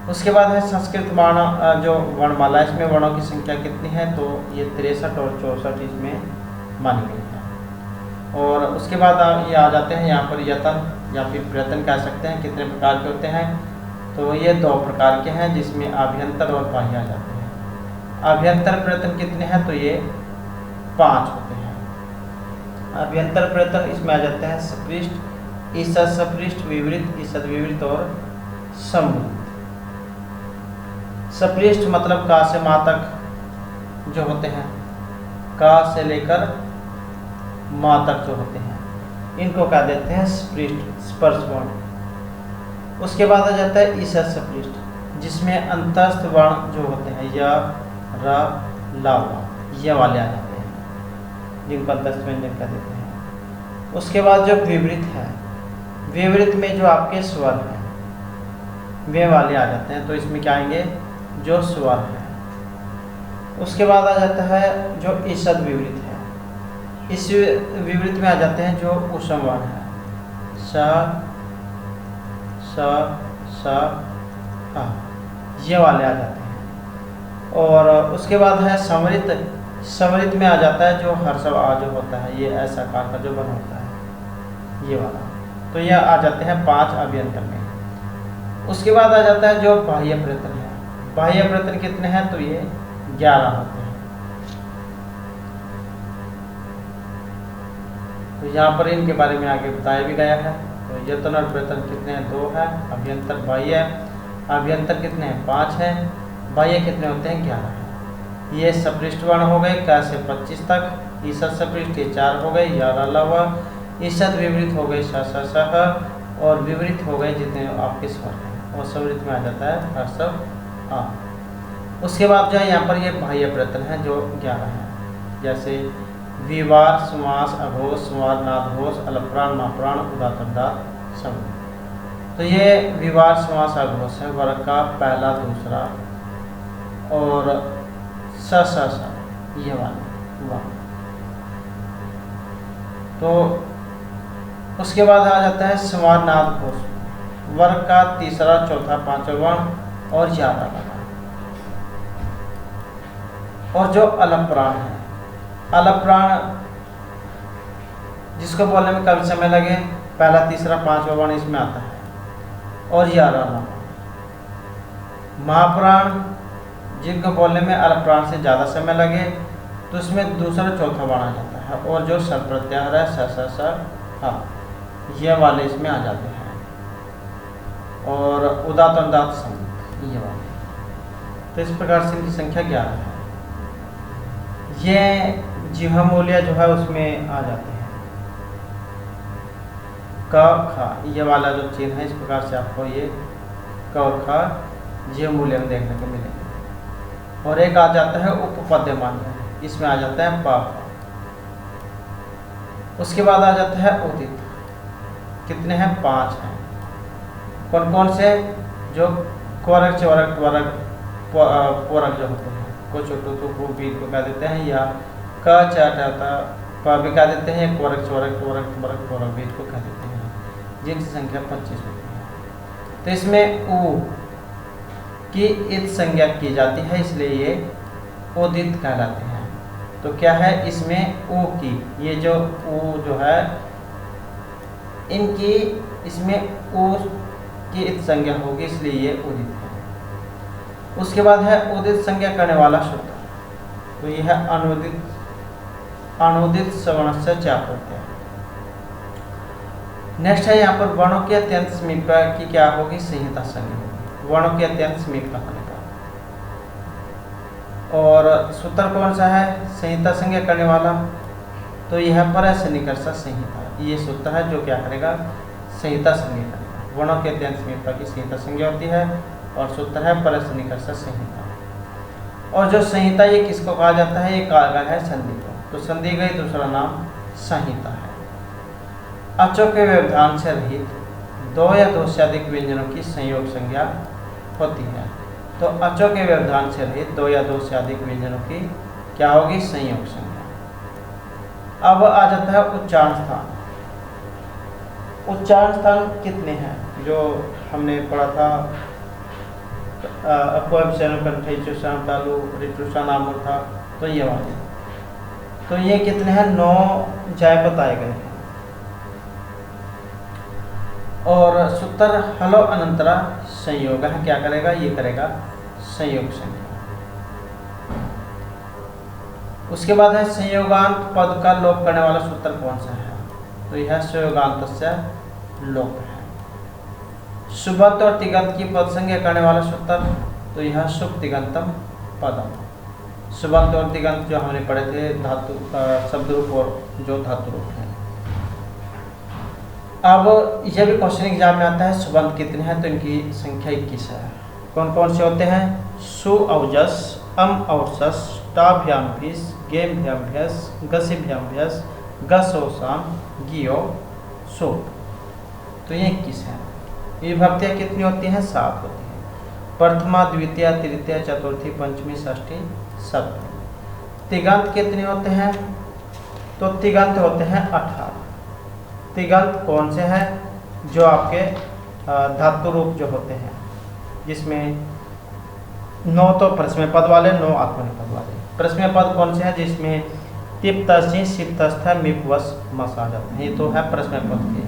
उसके बाद है संस्कृत वर्ण जो वर्णमाला, इसमें वर्णों की संख्या कितनी है, तो ये 63 और 64 इसमें मानी गई है। और उसके बाद ये आ जाते हैं यहाँ पर यतन या फिर प्रयत्न कह सकते हैं। कितने प्रकार के होते हैं, तो ये 2 प्रकार के हैं जिसमें आभ्यंतर और बाह्य आ जाते हैं। आभ्यंतर प्रयत्न कितने हैं, तो ये 5 होते हैं। आभ्यंतर प्रयत्न इसमें आ जाते हैं सपृष्ठ, ईसद सपृष्ठ, विवृत, ईसद विवृत और समृद्ध। सपृष्ठ मतलब का से मा तक जो होते हैं, का से लेकर मा तक जो होते हैं, इनको कह देते हैं स्पृष्ठ, स्पर्श वर्ण। उसके बाद आ जाता है ईसद सपृष्ठ, जिसमें अंतस्थ वर्ण जो होते हैं य, र, ला, ये वाले आ जाते हैं, जिनको अंतस्थ व्यंजन कह देते हैं। उसके बाद जो विवृत है, विवृत में जो आपके स्वर हैं वे वाले आ जाते हैं, तो इसमें क्या आएंगे, जो स्वर है। उसके बाद आ जाता है जो ईसद विवृत है, इस विवृत में आ जाते हैं जो ऊष्म वर्ण है, स, स, आ, ये वाले आ जाते हैं। और उसके बाद है समृद्ध। समृद्ध में आ जाता है जो हर्षव आ जो होता है, ये ऐसा आकार का जो बन होता है, ये वाला। तो ये आ जाते हैं 5 अभ्यंतर में। उसके बाद आ जाता है जो बाह्य प्रयत्न है। बाह्य प्रयत्न कितने हैं, तो ये 11 होते हैं। तो यहाँ पर इनके बारे में आगे बताया भी गया है। तो यतन और प्रयत्न कितने हैं, 2 है। अभ्यंतर बाह्य, अभ्यंतर कितने हैं, 5 हैं। बाह्य कितने होते हैं, 11 है। ये सपृष्ठ वर्ण हो गए क से 25 तक। ईसद सपृष्ठ ये 4 हो गए, या लवा। ईसद विवृत हो गए स, सह, और विवृत हो गए जितने आपके स्वर हैं, और समृद्ध में आ जाता है हर्षव आ। उसके बाद जो है यहाँ पर ये बाह्य प्रयत्न है जो 11 है, जैसे विवार, समास, अघोष, संवार, नादघोष, अलप्राण, माप्राण, उदात्त उदात्त, समूह। तो ये विवार, समास, अघोष है, वर्ग का पहला, दूसरा और स, ये वाला। तो उसके बाद आ जाता है संवार, नादघोष, वर्ग का तीसरा, चौथा, पांचवा वर्ण और 11 लगा। और जो अलप्राण है, अलप्राण जिसको बोलने में कम समय लगे, पहला, तीसरा, पांचवा वर्ण इसमें आता है, और 11 लगा। महाप्राण जिनको बोलने में अलप्राण से ज़्यादा समय लगे, तो इसमें दूसरा, चौथा वर्ण आ जाता है, और जो सर प्रत्याहार है स, ये वाले इसमें आ जाते हैं, और उदात्त उदात्त समूह ये वाले। तो इस प्रकार से इनकी संख्या 11 है। ये जीवा मूल्य जो है उसमें आ जाते हैं क ख, ये वाला जो चिन्ह है इस प्रकार से आपको ये क ख जीव मूल्य में देखने को मिलेंगे। और एक आ जाता है उपपद्य मान्य, इसमें आ जाता है प। उसके बाद आ जाता है उदित, कितने हैं 5 हैं। कौन कौन से, जो क्वरक चवरक त्वरक पोरक जो होते हैं, को छोटू तो को भी को कह देते हैं, या क चाटा प भी कह देते हैं, क्वरक चवरक त्वरक त्वरक पोरक भी को कह देते हैं, जिनकी संख्या 25 होती है। तो इसमें उ की इत संज्ञा की जाती है, इसलिए ये उदित कहलाते हैं। तो क्या है इसमें उ की, ये जो उ जो है इनकी, इसमें उ की इत संज्ञा होगी, इसलिए ये उदित है। उसके बाद है उदित संज्ञा करने वाला शब्द, तो यह है अनुदित सवर्ण से चाप होते हैं। नेक्स्ट है यहाँ पर वर्णों के अत्यंत समीप की क्या होगी, संहिता संज्ञा होगी, वर्णों के अत्यंत समीप का होने का। और सूत्र कौन सा है संहिता संज्ञा करने वाला, तो यह पर सन्निकर्ष संहिता, ये सूत्र है जो क्या करेगा, संहिता संज्ञा करेगा। वर्णों के अत्यंत समीप की संहिता संज्ञा होती है, और सूत्र है पर सन्निकर्ष संहिता। और जो संहिता ये किसको कहा जाता है, ये कहा गया है संधि को, तो संधि का दूसरा नाम संहिता है। अचों के व्यवधान से रहित 2 या 2 से अधिक व्यंजनों की संयोग संज्ञा होती है। तो अचों के व्यवधान से रहित 2 या 2 से अधिक व्यंजनों की क्या होगी, संयोग संज्ञा। अब आ जाता है उच्चारण स्थान। उच्चारण स्थान कितने हैं, जो हमने पढ़ा था, तालु नाम था, तो ये वाले, तो ये कितने हैं, 9 जाय बताए गए हैं। और सूत्र हलो अनंतरा संयोग है, क्या करेगा, ये करेगा संयोग संज्ञा। उसके बाद है संयोगांत पद का लोप करने वाला सूत्र कौन सा है, तो यह संयोगांत से लोप है। सुबंत और तिगंत की पद संज्ञा करने वाला सूत्र, तो यह शुभ तिगंतम पदम। सुबंत और तिगंत जो हमने पढ़े थे, धातु शब्द रूप और जो धातु रूप है। अब यह भी क्वेश्चन एग्जाम में आता है, सुबंत कितने हैं, तो इनकी संख्या 21 है। कौन कौन से होते हैं, सु औजस, अम औसस, टाभ्याम भीस, गेम भ्याम भ्यस, गसिभ्याम भ्यस, गसोसाम, गियो सो, तो ये 21 है। विभक्तियाँ कितनी होती हैं, 7 होती हैं। प्रथमा, द्वितीय, तृतीय, चतुर्थी, पंचमी, षष्ठी, सप्तमी। तिगंत कितने होते हैं, तो तिगंत होते हैं 18। तिगंत कौन से हैं, जो आपके धातु रूप जो होते हैं, जिसमें 9 तो प्रश्न पद वाले, 9 आत्मनेपद वाले। प्रश्न पद कौन से हैं, जिसमें तिप तस्जी सिप तस्थ मिप वस मस आ जाते हैं, ये तो है प्रश्न पद के।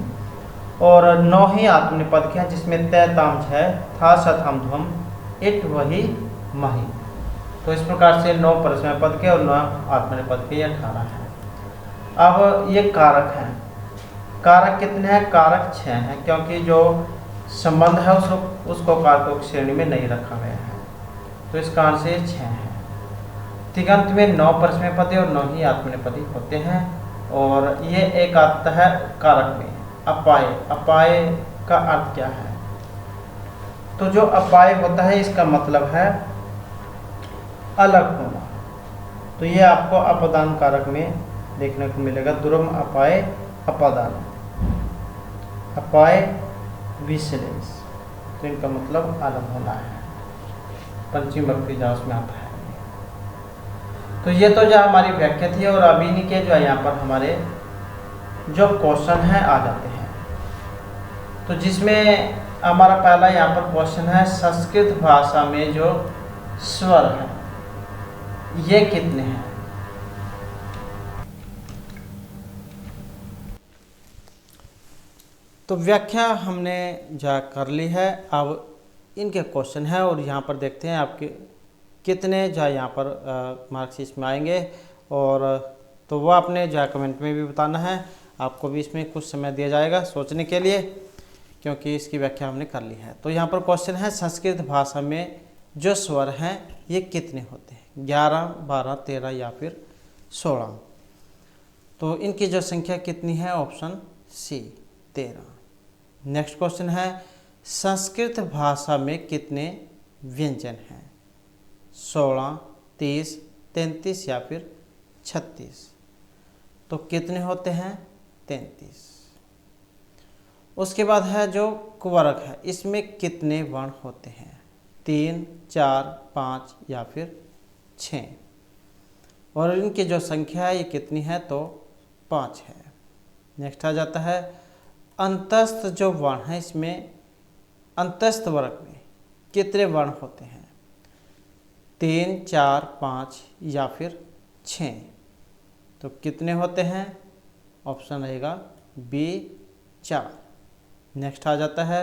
और 9 ही आत्मनिपद के हैं, जिसमें तय ताम है, था सत हम ध्वम इट वही मही। तो इस प्रकार से 9 प्रश्न पद के और 9 आत्मनिपद के, ये 18 है। अब ये कारक हैं, कारक कितने हैं, कारक 6 हैं, क्योंकि जो संबंध है उसको कारकों की श्रेणी में नहीं रखा गया है, तो इस कारण से 6 हैं। तिगंत में 9 प्रश्नपदी और 9 ही आत्मनेपदी होते हैं। और ये एक आता है कारक में अपाय। अपाय का अर्थ क्या है, तो जो अपाय होता है इसका मतलब है अलग होना, तो ये आपको अपदान कारक में देखने को मिलेगा। दुर्म अपाय अपादान, अपाय विशेष, तो इनका मतलब अलग होना है, पंचमी भक्ति जास में आता है। तो ये तो जो हमारी व्याख्या थी, और अभी नहीं के जो है यहाँ पर हमारे जो क्वेश्चन है आ जाते हैं। तो जिसमें हमारा पहला यहाँ पर क्वेश्चन है, संस्कृत भाषा में जो स्वर है ये कितने हैं। तो व्याख्या हमने जा कर ली है, अब इनके क्वेश्चन है और यहाँ पर देखते हैं आपके कितने जो यहाँ पर मार्क्स इसमें आएंगे। और तो वह आपने जो कमेंट में भी बताना है, आपको भी इसमें कुछ समय दिया जाएगा सोचने के लिए, क्योंकि इसकी व्याख्या हमने कर ली है। तो यहाँ पर क्वेश्चन है, संस्कृत भाषा में जो स्वर हैं ये कितने होते हैं, 11, 12, 13 या फिर 16। तो इनकी जो संख्या कितनी है, ऑप्शन सी 13। नेक्स्ट क्वेश्चन है, संस्कृत भाषा में कितने व्यंजन हैं, 16, 30, 33 या फिर 36। तो कितने होते हैं, 33। उसके बाद है जो कुवर्ग है, इसमें कितने वर्ण होते हैं, 3, 4, 5 या फिर 6। और इनकी जो संख्या है ये कितनी है, तो 5 है। नेक्स्ट आ जाता है अंतस्थ जो वर्ण है, इसमें अंतस्थ वर्ग में कितने वर्ण होते हैं, 3, 4, 5 या फिर 6। तो कितने होते हैं, ऑप्शन रहेगा बी 4। नेक्स्ट आ जाता है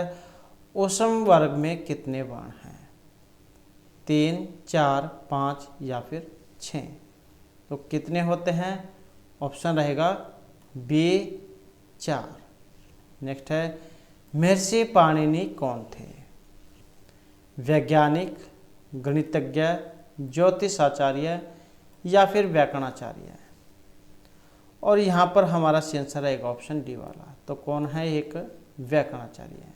ओसम वर्ग में कितने वर्ण हैं, 3, 4, 5 या फिर 6। तो कितने होते हैं, ऑप्शन रहेगा बी 4। नेक्स्ट है महर्षि पाणिनि कौन थे, वैज्ञानिक, गणितज्ञ, ज्योतिषाचार्य या फिर व्याकरणाचार्य। और यहाँ पर हमारा सी आंसर रहेगा ऑप्शन डी वाला। तो कौन है, एक व्याकरणाचार्य है।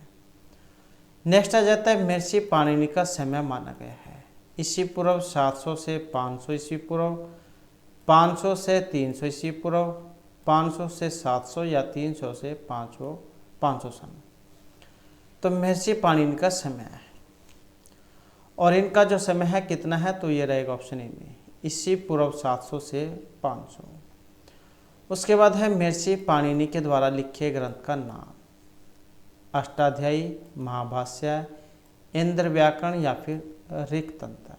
नेक्स्ट आ जाता है महर्षि पाणिनि का समय माना गया है, ईस्वी पूर्व 700 से 500 ईस्वी पूर्व, 500 से 300 ईस्वी पूर्व, 500 से 700 या 300 से 500 सन। तो महर्षि पाणिनि का समय है, और इनका जो समय है कितना है, तो ये रहेगा ऑप्शन ए में, ईस्वी पूर्व 700 से 500। उसके बाद है महर्षि पाणिनि के द्वारा लिखे ग्रंथ का नाम, अष्टाध्यायी, महाभाष्य, इंद्र व्याकरण या फिर ऋक्तंत्र।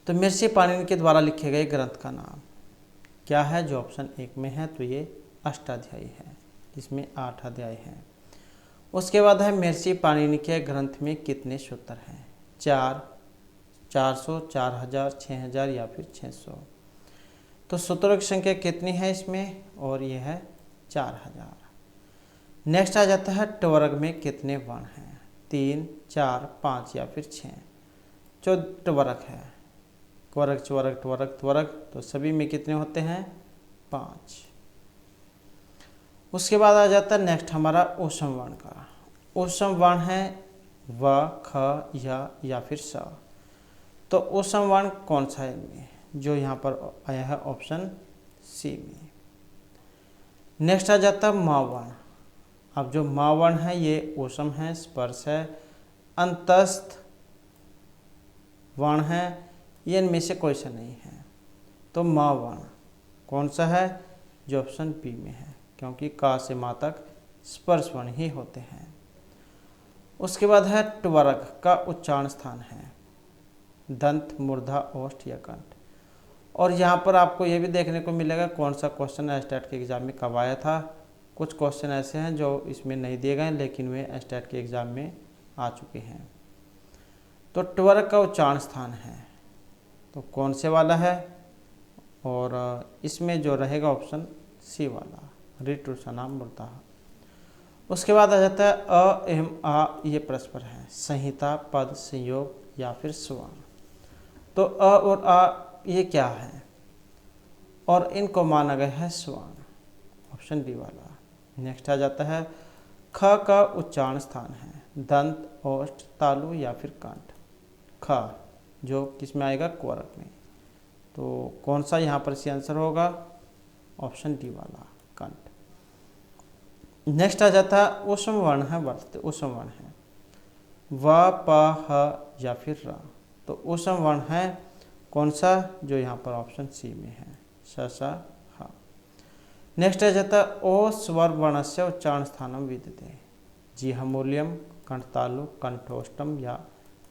तो महर्षि पाणिनि के द्वारा लिखे गए ग्रंथ का नाम क्या है, जो ऑप्शन एक में है, तो ये अष्टाध्यायी है, जिसमें 8 अध्याय हैं। उसके बाद है महर्षि पाणिनि के ग्रंथ में कितने सूत्र हैं, 4, 400, 4000, 6000 या फिर 600। तो सूत्रों की संख्या कितनी है इसमें, और ये है 4000। नेक्स्ट आ जाता है टवर्ग में कितने वर्ण हैं, 3, 4, 5 या फिर 6। जो टवर्ग है, क्वर्ग, चवर्ग, टवर्ग, त्वर्ग, तो सभी में कितने होते हैं, 5। उसके बाद आ जाता है नेक्स्ट हमारा ओसम वर्ण का। ओसम वर्ण है व, ख, या फिर स। तो ओसम वर्ण कौन सा है इनमें, जो यहाँ पर आया है ऑप्शन सी में। नेक्स्ट आ जाता है मा वर्ण। अब जो मा वर्ण है ये ओसम है, स्पर्श है, अंतस्थ वर्ण है, ये इनमें से कोई सा नहीं है। तो मा वर्ण कौन सा है, जो ऑप्शन बी में है, क्योंकि का से मा तक स्पर्श वर्ण ही होते हैं। उसके बाद है टवर्ग का उच्चारण स्थान है, दंत, मूर्धा, ओष्ठ या कंठ। और यहाँ पर आपको ये भी देखने को मिलेगा कौन सा क्वेश्चन स्टेट के एग्जाम में कब आया था। कुछ क्वेश्चन ऐसे हैं जो इसमें नहीं दिए गए, लेकिन वे स्टेट के एग्जाम में आ चुके हैं। तो टवर्ग का उच्चारण स्थान है, तो कौन से वाला है, और इसमें जो रहेगा ऑप्शन सी वाला, ऋतुसना मूर्धा। उसके बाद आ जाता है अ, एम, आ, ये परस्पर है, संहिता, पद, संयोग या फिर स्वर्ण। तो अ और आ ये क्या है, और इनको माना गया है स्वर्ण, ऑप्शन डी वाला। नेक्स्ट आ जाता है ख का उच्चारण स्थान है, दंत, ओष्ठ, तालु या फिर कंठ। ख जो किस में आएगा, क्वर्ग में। तो कौन सा यहाँ पर सी आंसर होगा, ऑप्शन डी वाला, कंठ। नेक्स्ट आ जाता है ओसम वर्ण है, वर्त ओसम वर्ण है, व, प, ह या फिर र। तो ओसम वर्ण है कौन सा, जो यहाँ पर ऑप्शन सी में है, स, स, ह। नेक्स्ट आ जाता है ओ स्वर वर्ण से उच्चारण स्थानम विद्यते, जिह्मूल्यम, कंठतालु, कंठोष्टम या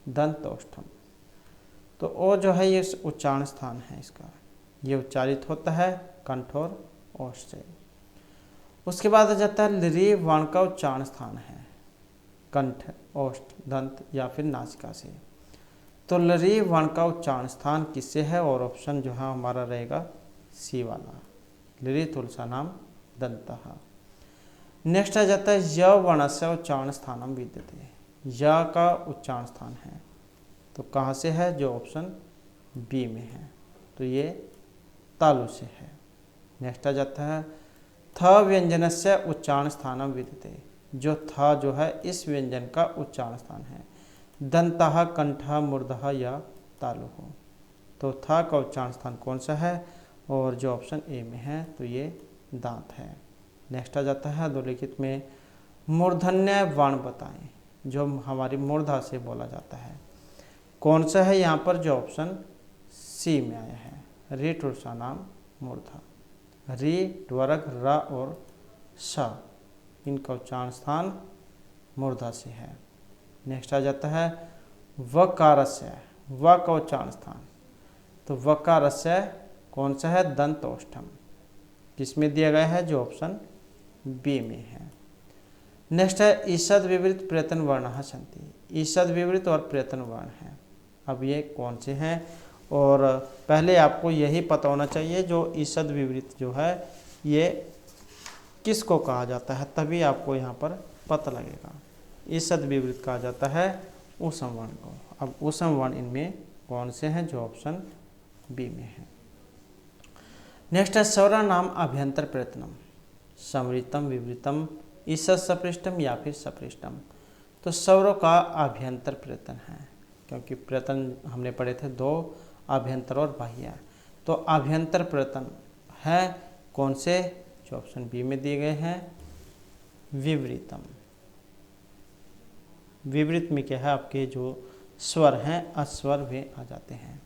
दंतोष्टम। तो ओ जो है ये उच्चारण स्थान है इसका, ये उच्चारित होता है कंठ और ओष्ठ से। उसके बाद आ जाता है लृ वर्ण का उच्चारण स्थान है, कंठ, ओष्ठ, दंत या फिर नासिका से। तो लृ वर्ण का उच्चारण स्थान किससे है, और ऑप्शन जो है हमारा रहेगा सी वाला, लृ तुलसानाम दंतः। नेक्स्ट आ जाता है य वर्ण से उच्चारण स्थानम विद्यते, या का उच्चारण स्थान है, तो कहाँ से है? जो ऑप्शन बी में है, तो ये तालु से है। नेक्स्ट आ जाता है थ व्यंजनस्य उच्चारण स्थानम विदिते, जो था जो है इस व्यंजन का उच्चारण स्थान है। दंतः, कंठः, मूर्धः या तालुः, तो था का उच्चारण स्थान कौन सा है? और जो ऑप्शन ए में है, तो ये दांत है। नेक्स्ट आ जाता है अधोलिखित में मूर्धन्य वर्ण बताएं, जो हमारी मूर्धा से बोला जाता है, कौन सा है यहाँ पर? जो ऑप्शन सी में आया है, री टुरसा नाम मूर्धा। री, द्वर्ग, र और स, इनका उच्चारण स्थान मूर्धा से है। नेक्स्ट आ जाता है वकारस्य, व का उच्चारण स्थान, तो वकारस्य कौन सा है? दंत ओष्ठम, किसमें दिया गया है? जो ऑप्शन बी में है। नेक्स्ट है ईषद विवृत प्रयत्न वर्ण सन्ति, ईषद विवृत और प्रयत्न वर्ण है। अब ये कौन से हैं? और पहले आपको यही पता होना चाहिए जो ईषद विवृत जो है ये किसको कहा जाता है, तभी आपको यहाँ पर पता लगेगा। ईषद विवृत कहा जाता है ऊष्म वर्ण को। अब ऊष्म वर्ण इनमें कौन से हैं? जो ऑप्शन बी में है। नेक्स्ट है स्वरा नाम अभ्यंतर प्रयत्नम, समृतम, विवृतम, ईषद सपृष्टम या फिर सपृष्टम, तो स्वरों का अभ्यंतर प्रयत्न है, क्योंकि प्रयत्न हमने पढ़े थे दो, अभ्यंतर और बाह्य, तो अभ्यंतर प्रयत्न है कौन से? जो ऑप्शन बी में दिए गए हैं विवृतम। विवृत में क्या है? आपके जो स्वर हैं अस्वर वे आ जाते हैं।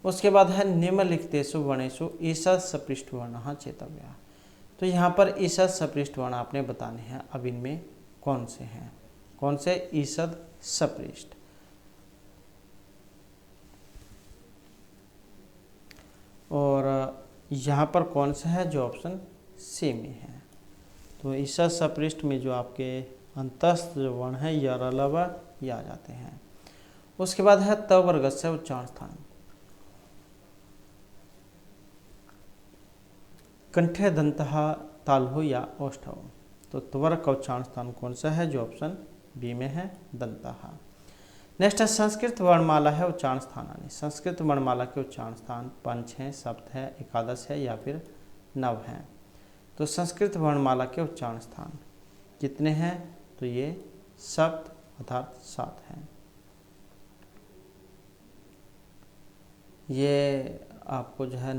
उसके बाद है निम्नलिखितेषु वर्णेषु ईषद सपृष्ट वर्णः चेतव्यः, तो यहाँ पर ईषद सपृष्ट वर्ण आपने बताने हैं। अब इनमें कौन से हैं? कौन से? ईषद सपृष्ट। और यहाँ पर कौन सा है? जो ऑप्शन सी में है, तो ईषद सपृष्ट में जो आपके अंतस्थ जो वर्ण है य, र, ल, व ये आ जाते हैं। उसके बाद है त वर्गस्य उच्चारण स्थान, कंठे, दंतः, तालुः या ओष्ठौ, तो त्वर का उच्चारण स्थान कौन सा है? जो ऑप्शन बी में है दंतः। नेक्स्ट है संस्कृत वर्णमाला है उच्चारण स्थानानि, संस्कृत वर्णमाला के उच्चारण स्थान पंच हैं, सप्त है, एकादश है या फिर नव है, तो संस्कृत वर्णमाला के उच्चारण स्थान कितने हैं? तो ये सप्त अर्थात 7 हैं। ये आपको जो है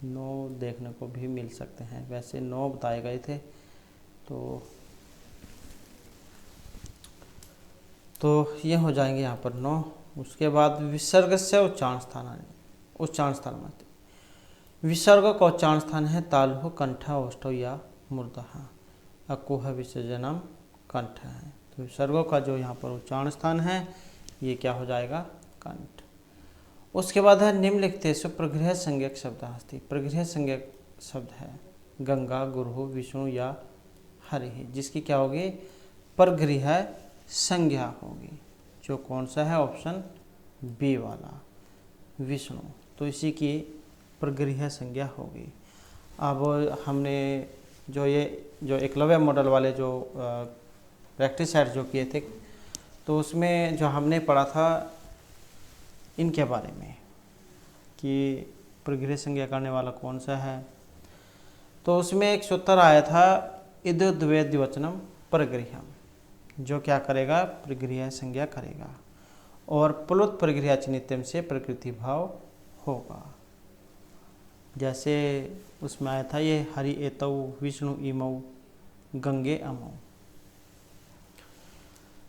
9 देखने को भी मिल सकते हैं, वैसे 9 बताए गए थे, तो ये हो जाएंगे यहाँ पर 9। उसके बाद विसर्ग से उच्चारण स्थान, उच्चारण स्थान में विसर्ग का उच्चारण स्थान है तालुः, कंठ, ओष्ठ या मूर्धः, अकुह, विसर्जनम, कंठ है, तो विसर्गों का जो यहाँ पर उच्चारण स्थान है ये क्या हो जाएगा? कंठ। उसके बाद है निम्नलिखितेषु प्रगृह्य संज्ञक शब्द अस्ति, प्रगृह्य संज्ञक शब्द है गंगा, गुरु, विष्णु या हरि, जिसकी क्या होगी? परगृह्य संज्ञा होगी, जो कौन सा है? ऑप्शन बी वाला विष्णु, तो इसी की परगृह्य संज्ञा होगी। अब हमने जो एकलव्य मॉडल वाले जो प्रैक्टिस सेट जो किए थे, तो उसमें जो हमने पढ़ा था इनके बारे में कि परगृह्य संज्ञा करने वाला कौन सा है, तो उसमें एक सूत्र आया था इद द्वे द्विवचनम परगृह्यम, जो क्या करेगा? परगृह्य संज्ञा करेगा, और प्लुत परगृह्य नित्यम से प्रकृति भाव होगा। जैसे उसमें आया था ये हरि एतौ, विष्णु इमौ, गंगे अमौ।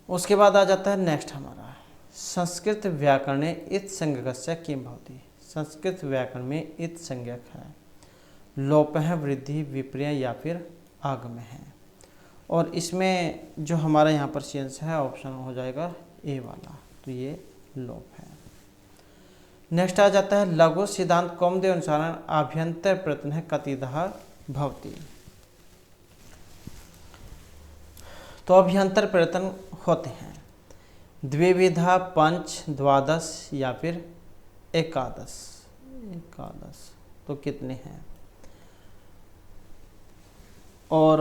उसके बाद आ जाता है नेक्स्ट हमारा संस्कृत व्याकरणे इत संज्ञकस्य किं भवति, संस्कृत व्याकरण में इत संज्ञक है, लोप है, वृद्धि, विपर्य या फिर आगम है, और इसमें जो हमारा यहाँ पर सेंस है ऑप्शन हो जाएगा ए वाला, तो ये लोप है। नेक्स्ट आ जाता है लघु सिद्धांत कौमुदी अनुसार आभ्यंतर प्रयत्न कतिदः भवति, तो अभ्यंतर प्रयत्न होते हैं द्विविधा, पंच, द्वादश या फिर एकादश, तो कितने हैं? और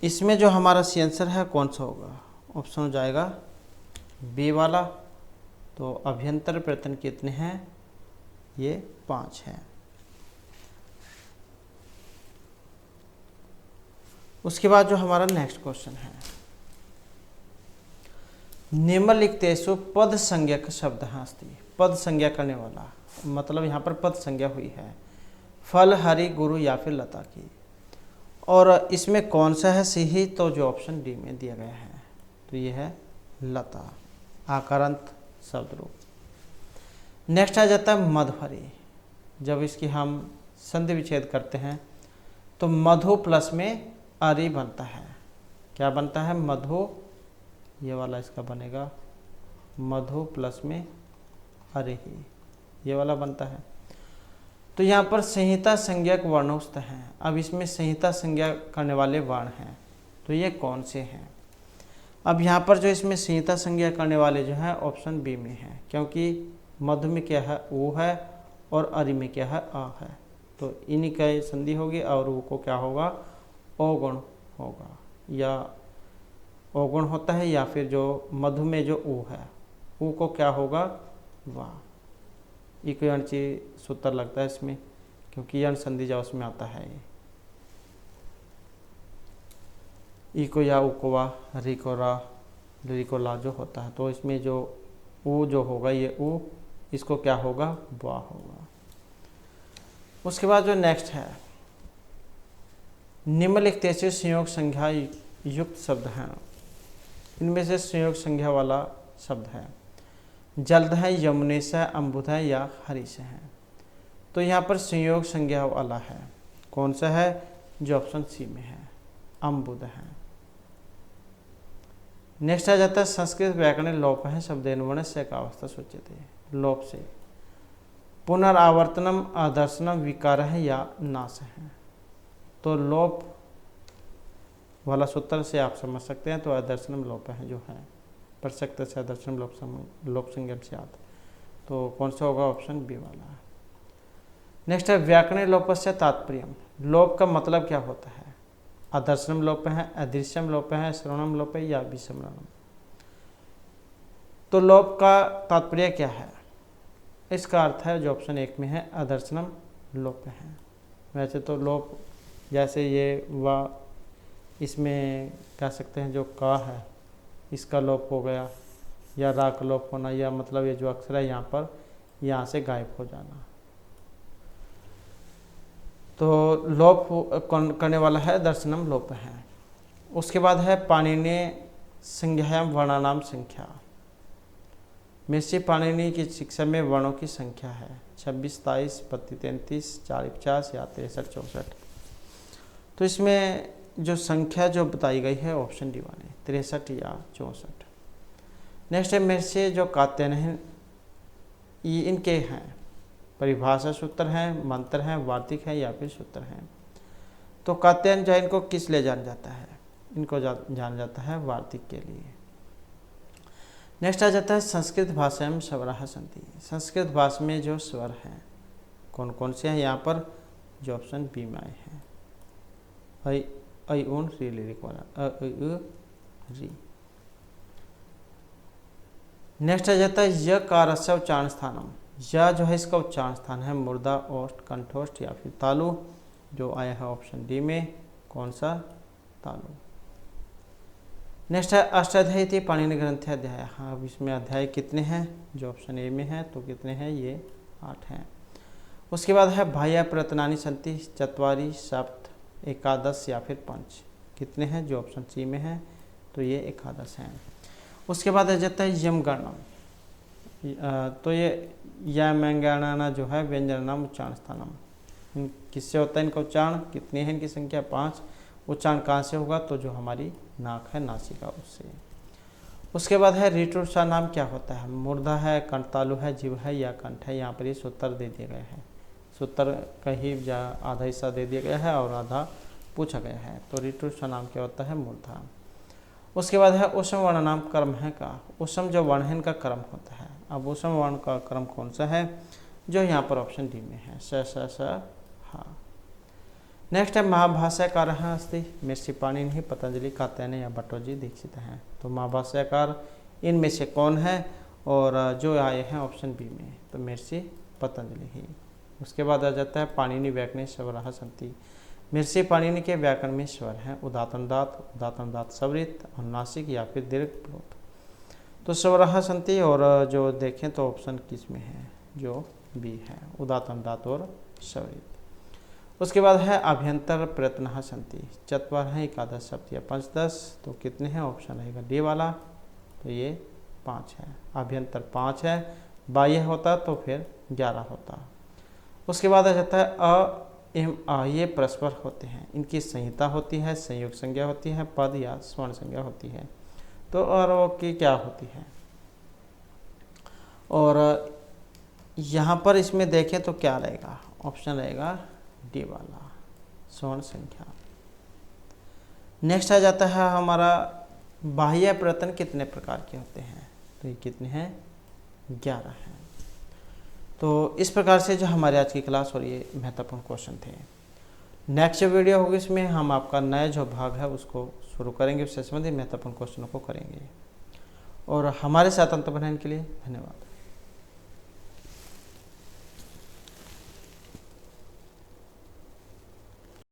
इसमें जो हमारा सी आंसर है कौन सा होगा, ऑप्शन हो जाएगा बी वाला। तो अभ्यंतर प्रयत्न कितने हैं, ये 5 हैं। उसके बाद जो हमारा नेक्स्ट क्वेश्चन है, निम्नलिखितेषु पद संज्ञक शब्द अस्ति। पद संज्ञा करने वाला मतलब यहाँ पर पद संज्ञा हुई है फल, हरि, गुरु या फिर लता की, और इसमें कौन सा है सही, तो जो ऑप्शन डी में दिया गया है तो ये है लता, आकारांत शब्द रूप। नेक्स्ट आ जाता है मधुहरि। जब इसकी हम संधि विच्छेद करते हैं तो मधु प्लस में अरि बनता है। क्या बनता है, मधु, ये वाला इसका बनेगा मधु प्लस में अरि, ये वाला बनता है। तो यहाँ पर संहिता संज्ञक वर्णोस्त हैं। अब इसमें संहिता संज्ञा करने वाले वर्ण हैं, तो ये कौन से हैं। अब यहाँ पर जो इसमें संहिता संज्ञा करने वाले जो हैं ऑप्शन बी में है, क्योंकि मधु में क्या है ऊ है और अरि में क्या है आ है, तो इन्हीं का संधि होगी और ऊ को क्या होगा, अवगुण होगा, या अवगुण होता है, या फिर जो मधु में जो ऊ है ऊ को क्या होगा वाह। इको यणची सूत्र लगता है इसमें, क्योंकि यण संधि जो उसमें आता है ये इको या उको वा, रिको रा, रिको ला जो होता है, तो इसमें जो ऊ जो होगा ये ऊ, इसको क्या होगा वाह होगा। उसके बाद जो नेक्स्ट है, निम्नलिखितेषु संयोग संज्ञा युक्त शब्द हैं। इनमें से संयोग संज्ञा वाला शब्द है जल्द है, यमुनेश है, अम्बुध है या हरीश है। तो यहाँ पर संयोग संज्ञा वाला है कौन सा है, जो ऑप्शन सी में है अम्बुध है। नेक्स्ट आ जाता है संस्कृत व्याकरण लोप है शब्देन वर्णस्य का अवस्था सूचित। लोप से पुनरावर्तनम, आदर्शनम, विकार है या नाश है। तो लोप वाला सूत्र से आप समझ सकते हैं, तो आदर्शनम लोप है जो है प्रसक्त से आदर्शनम लोप संज्ञक से आता, तो कौन सा होगा, ऑप्शन बी वाला। नेक्स्ट है व्याकरण लोपस्य तात्पर्यम। लोप का मतलब क्या होता है, आदर्शनम लोप है, अदृश्यम लोप है, श्रवणम लोप है या विस्मरणम। तो लोप का तात्पर्य क्या है, इसका अर्थ है जो ऑप्शन 1 में है आदर्शनम लोप है। वैसे तो लोप जैसे ये व इसमें कह सकते हैं जो का है इसका लोप हो गया, या रा का लोप होना, या मतलब ये जो अक्षर है यहाँ पर यहाँ से गायब हो जाना। तो लोप करने वाला है दर्शनम लोप है। उसके बाद है पाणिनीय संज्ञायाम वर्णानाम संख्या। में से पाणिनि की शिक्षा में वर्णों की संख्या है 26, 27, 32, 33, 40, 50 या 63, 64। तो इसमें जो संख्या जो बताई गई है ऑप्शन डी वाले 63 या 64। नेक्स्ट है में से जो कात्यायन है ये इनके हैं परिभाषा सूत्र हैं, मंत्र हैं, वार्तिक है या फिर सूत्र हैं। तो कात्यायन जो है इनको किस लिए जाना जाता है, इनको जाना जाता है वार्तिक के लिए। नेक्स्ट आ जाता है संस्कृत भाषा में स्वराः सन्ति। संस्कृत भाषा में जो स्वर हैं कौन कौन से हैं, यहाँ पर जो ऑप्शन बी में आए हैं ऐ ऊन री लिरिक वाला री। नेक्स्ट आ जाता है यकारस्य उच्चारण स्थानम। यह जो है इसका उच्चारण स्थान है मुर्दा, ओष्ठ, कंठोष्ठ या फिर तालु, जो आया है ऑप्शन डी में कौन सा तालु। नेक्स्ट है अष्टाध्यायी थी पाणिनि ग्रंथ अध्याय। हाँ अब इसमें अध्याय कितने हैं, जो ऑप्शन ए में है तो कितने हैं, ये 8 हैं। उसके बाद है बाह्य प्रयत्नानि सन्ति चत्वारि, सप्त, एकादश या फिर पंच, कितने हैं, जो ऑप्शन सी में है तो ये एकादश हैं। उसके बाद आ जाता है यम गणनम। तो ये यमगणना जो है व्यंजन नाम उच्चारण स्थानम, किससे होता है इनका उच्चारण, कितने हैं इनकी संख्या 5। उच्चारण कहाँ से होगा, तो जो हमारी नाक है नासिका उससे। उसके बाद है ऋतुषा नाम क्या होता है, मुर्दा है, कंठतालु है, जीव है या कंठ है। यहाँ पर ये सूत्र दे दिया गया है, सूत्र का ही आधा हिस्सा दे दिया गया है और आधा पूछा गया है। तो ऋतुषा नाम क्या होता है, मूर्धा। उसके बाद है उष्म वर्ण नाम कर्म है का। उष्म जो वर्ण है इनका कर्म होता है। अब उष्म वर्ण का कर्म कौन सा है, जो यहाँ पर ऑप्शन डी में है स स स हा। नेक्स्ट है महाभाष्यकार अस्ति महर्षि पाणिनि, पतंजलि, कात्यायन या भट्टोजी दीक्षित हैं। तो महाभाष्यकार इनमें से कौन है, और जो आए हैं ऑप्शन बी में, तो महर्षि पतंजलि ही। उसके बाद आ जाता है पाणिनि व्याकरणे स्वराः सन्ति। महर्षि पाणिनि के व्याकरण में स्वर हैं उदात्तनुदात्त, उदात्तनुदात्त स्वरित, अनुनासिक या फिर दीर्घ प्लोत। तो स्वराः सन्ति, और जो देखें तो ऑप्शन किस में है, जो बी है, उदात्तनुदात्त और स्वरित। उसके बाद है अभ्यंतर प्रयत्नः सन्ति। चत्वार है एकादश सप्त या पंचदश, तो कितने हैं, ऑप्शन रहेगा डी वाला, तो ये 5 है। अभ्यंतर 5 है, बाह्य होता तो फिर 11 होता। उसके बाद आ जाता है अ एवं आ, ये परस्पर होते हैं, इनकी संहिता होती है, संयोग संज्ञा होती है, पद या स्वर्ण संज्ञा होती है। तो और वो की क्या होती है, और यहाँ पर इसमें देखें तो क्या रहेगा, ऑप्शन रहेगा डी वाला, स्वर्ण संख्या। नेक्स्ट आ जाता है हमारा बाह्य प्रयत्न कितने प्रकार के होते हैं, तो ये कितने हैं, 11 हैं। तो इस प्रकार से जो हमारी आज की क्लास और ये महत्वपूर्ण क्वेश्चन थे। नेक्स्ट जो वीडियो होगी इसमें हम आपका नया जो भाग है उसको शुरू करेंगे, उससे संबंधित महत्वपूर्ण क्वेश्चनों को करेंगे। और हमारे साथ अंत बनाने के लिए धन्यवाद।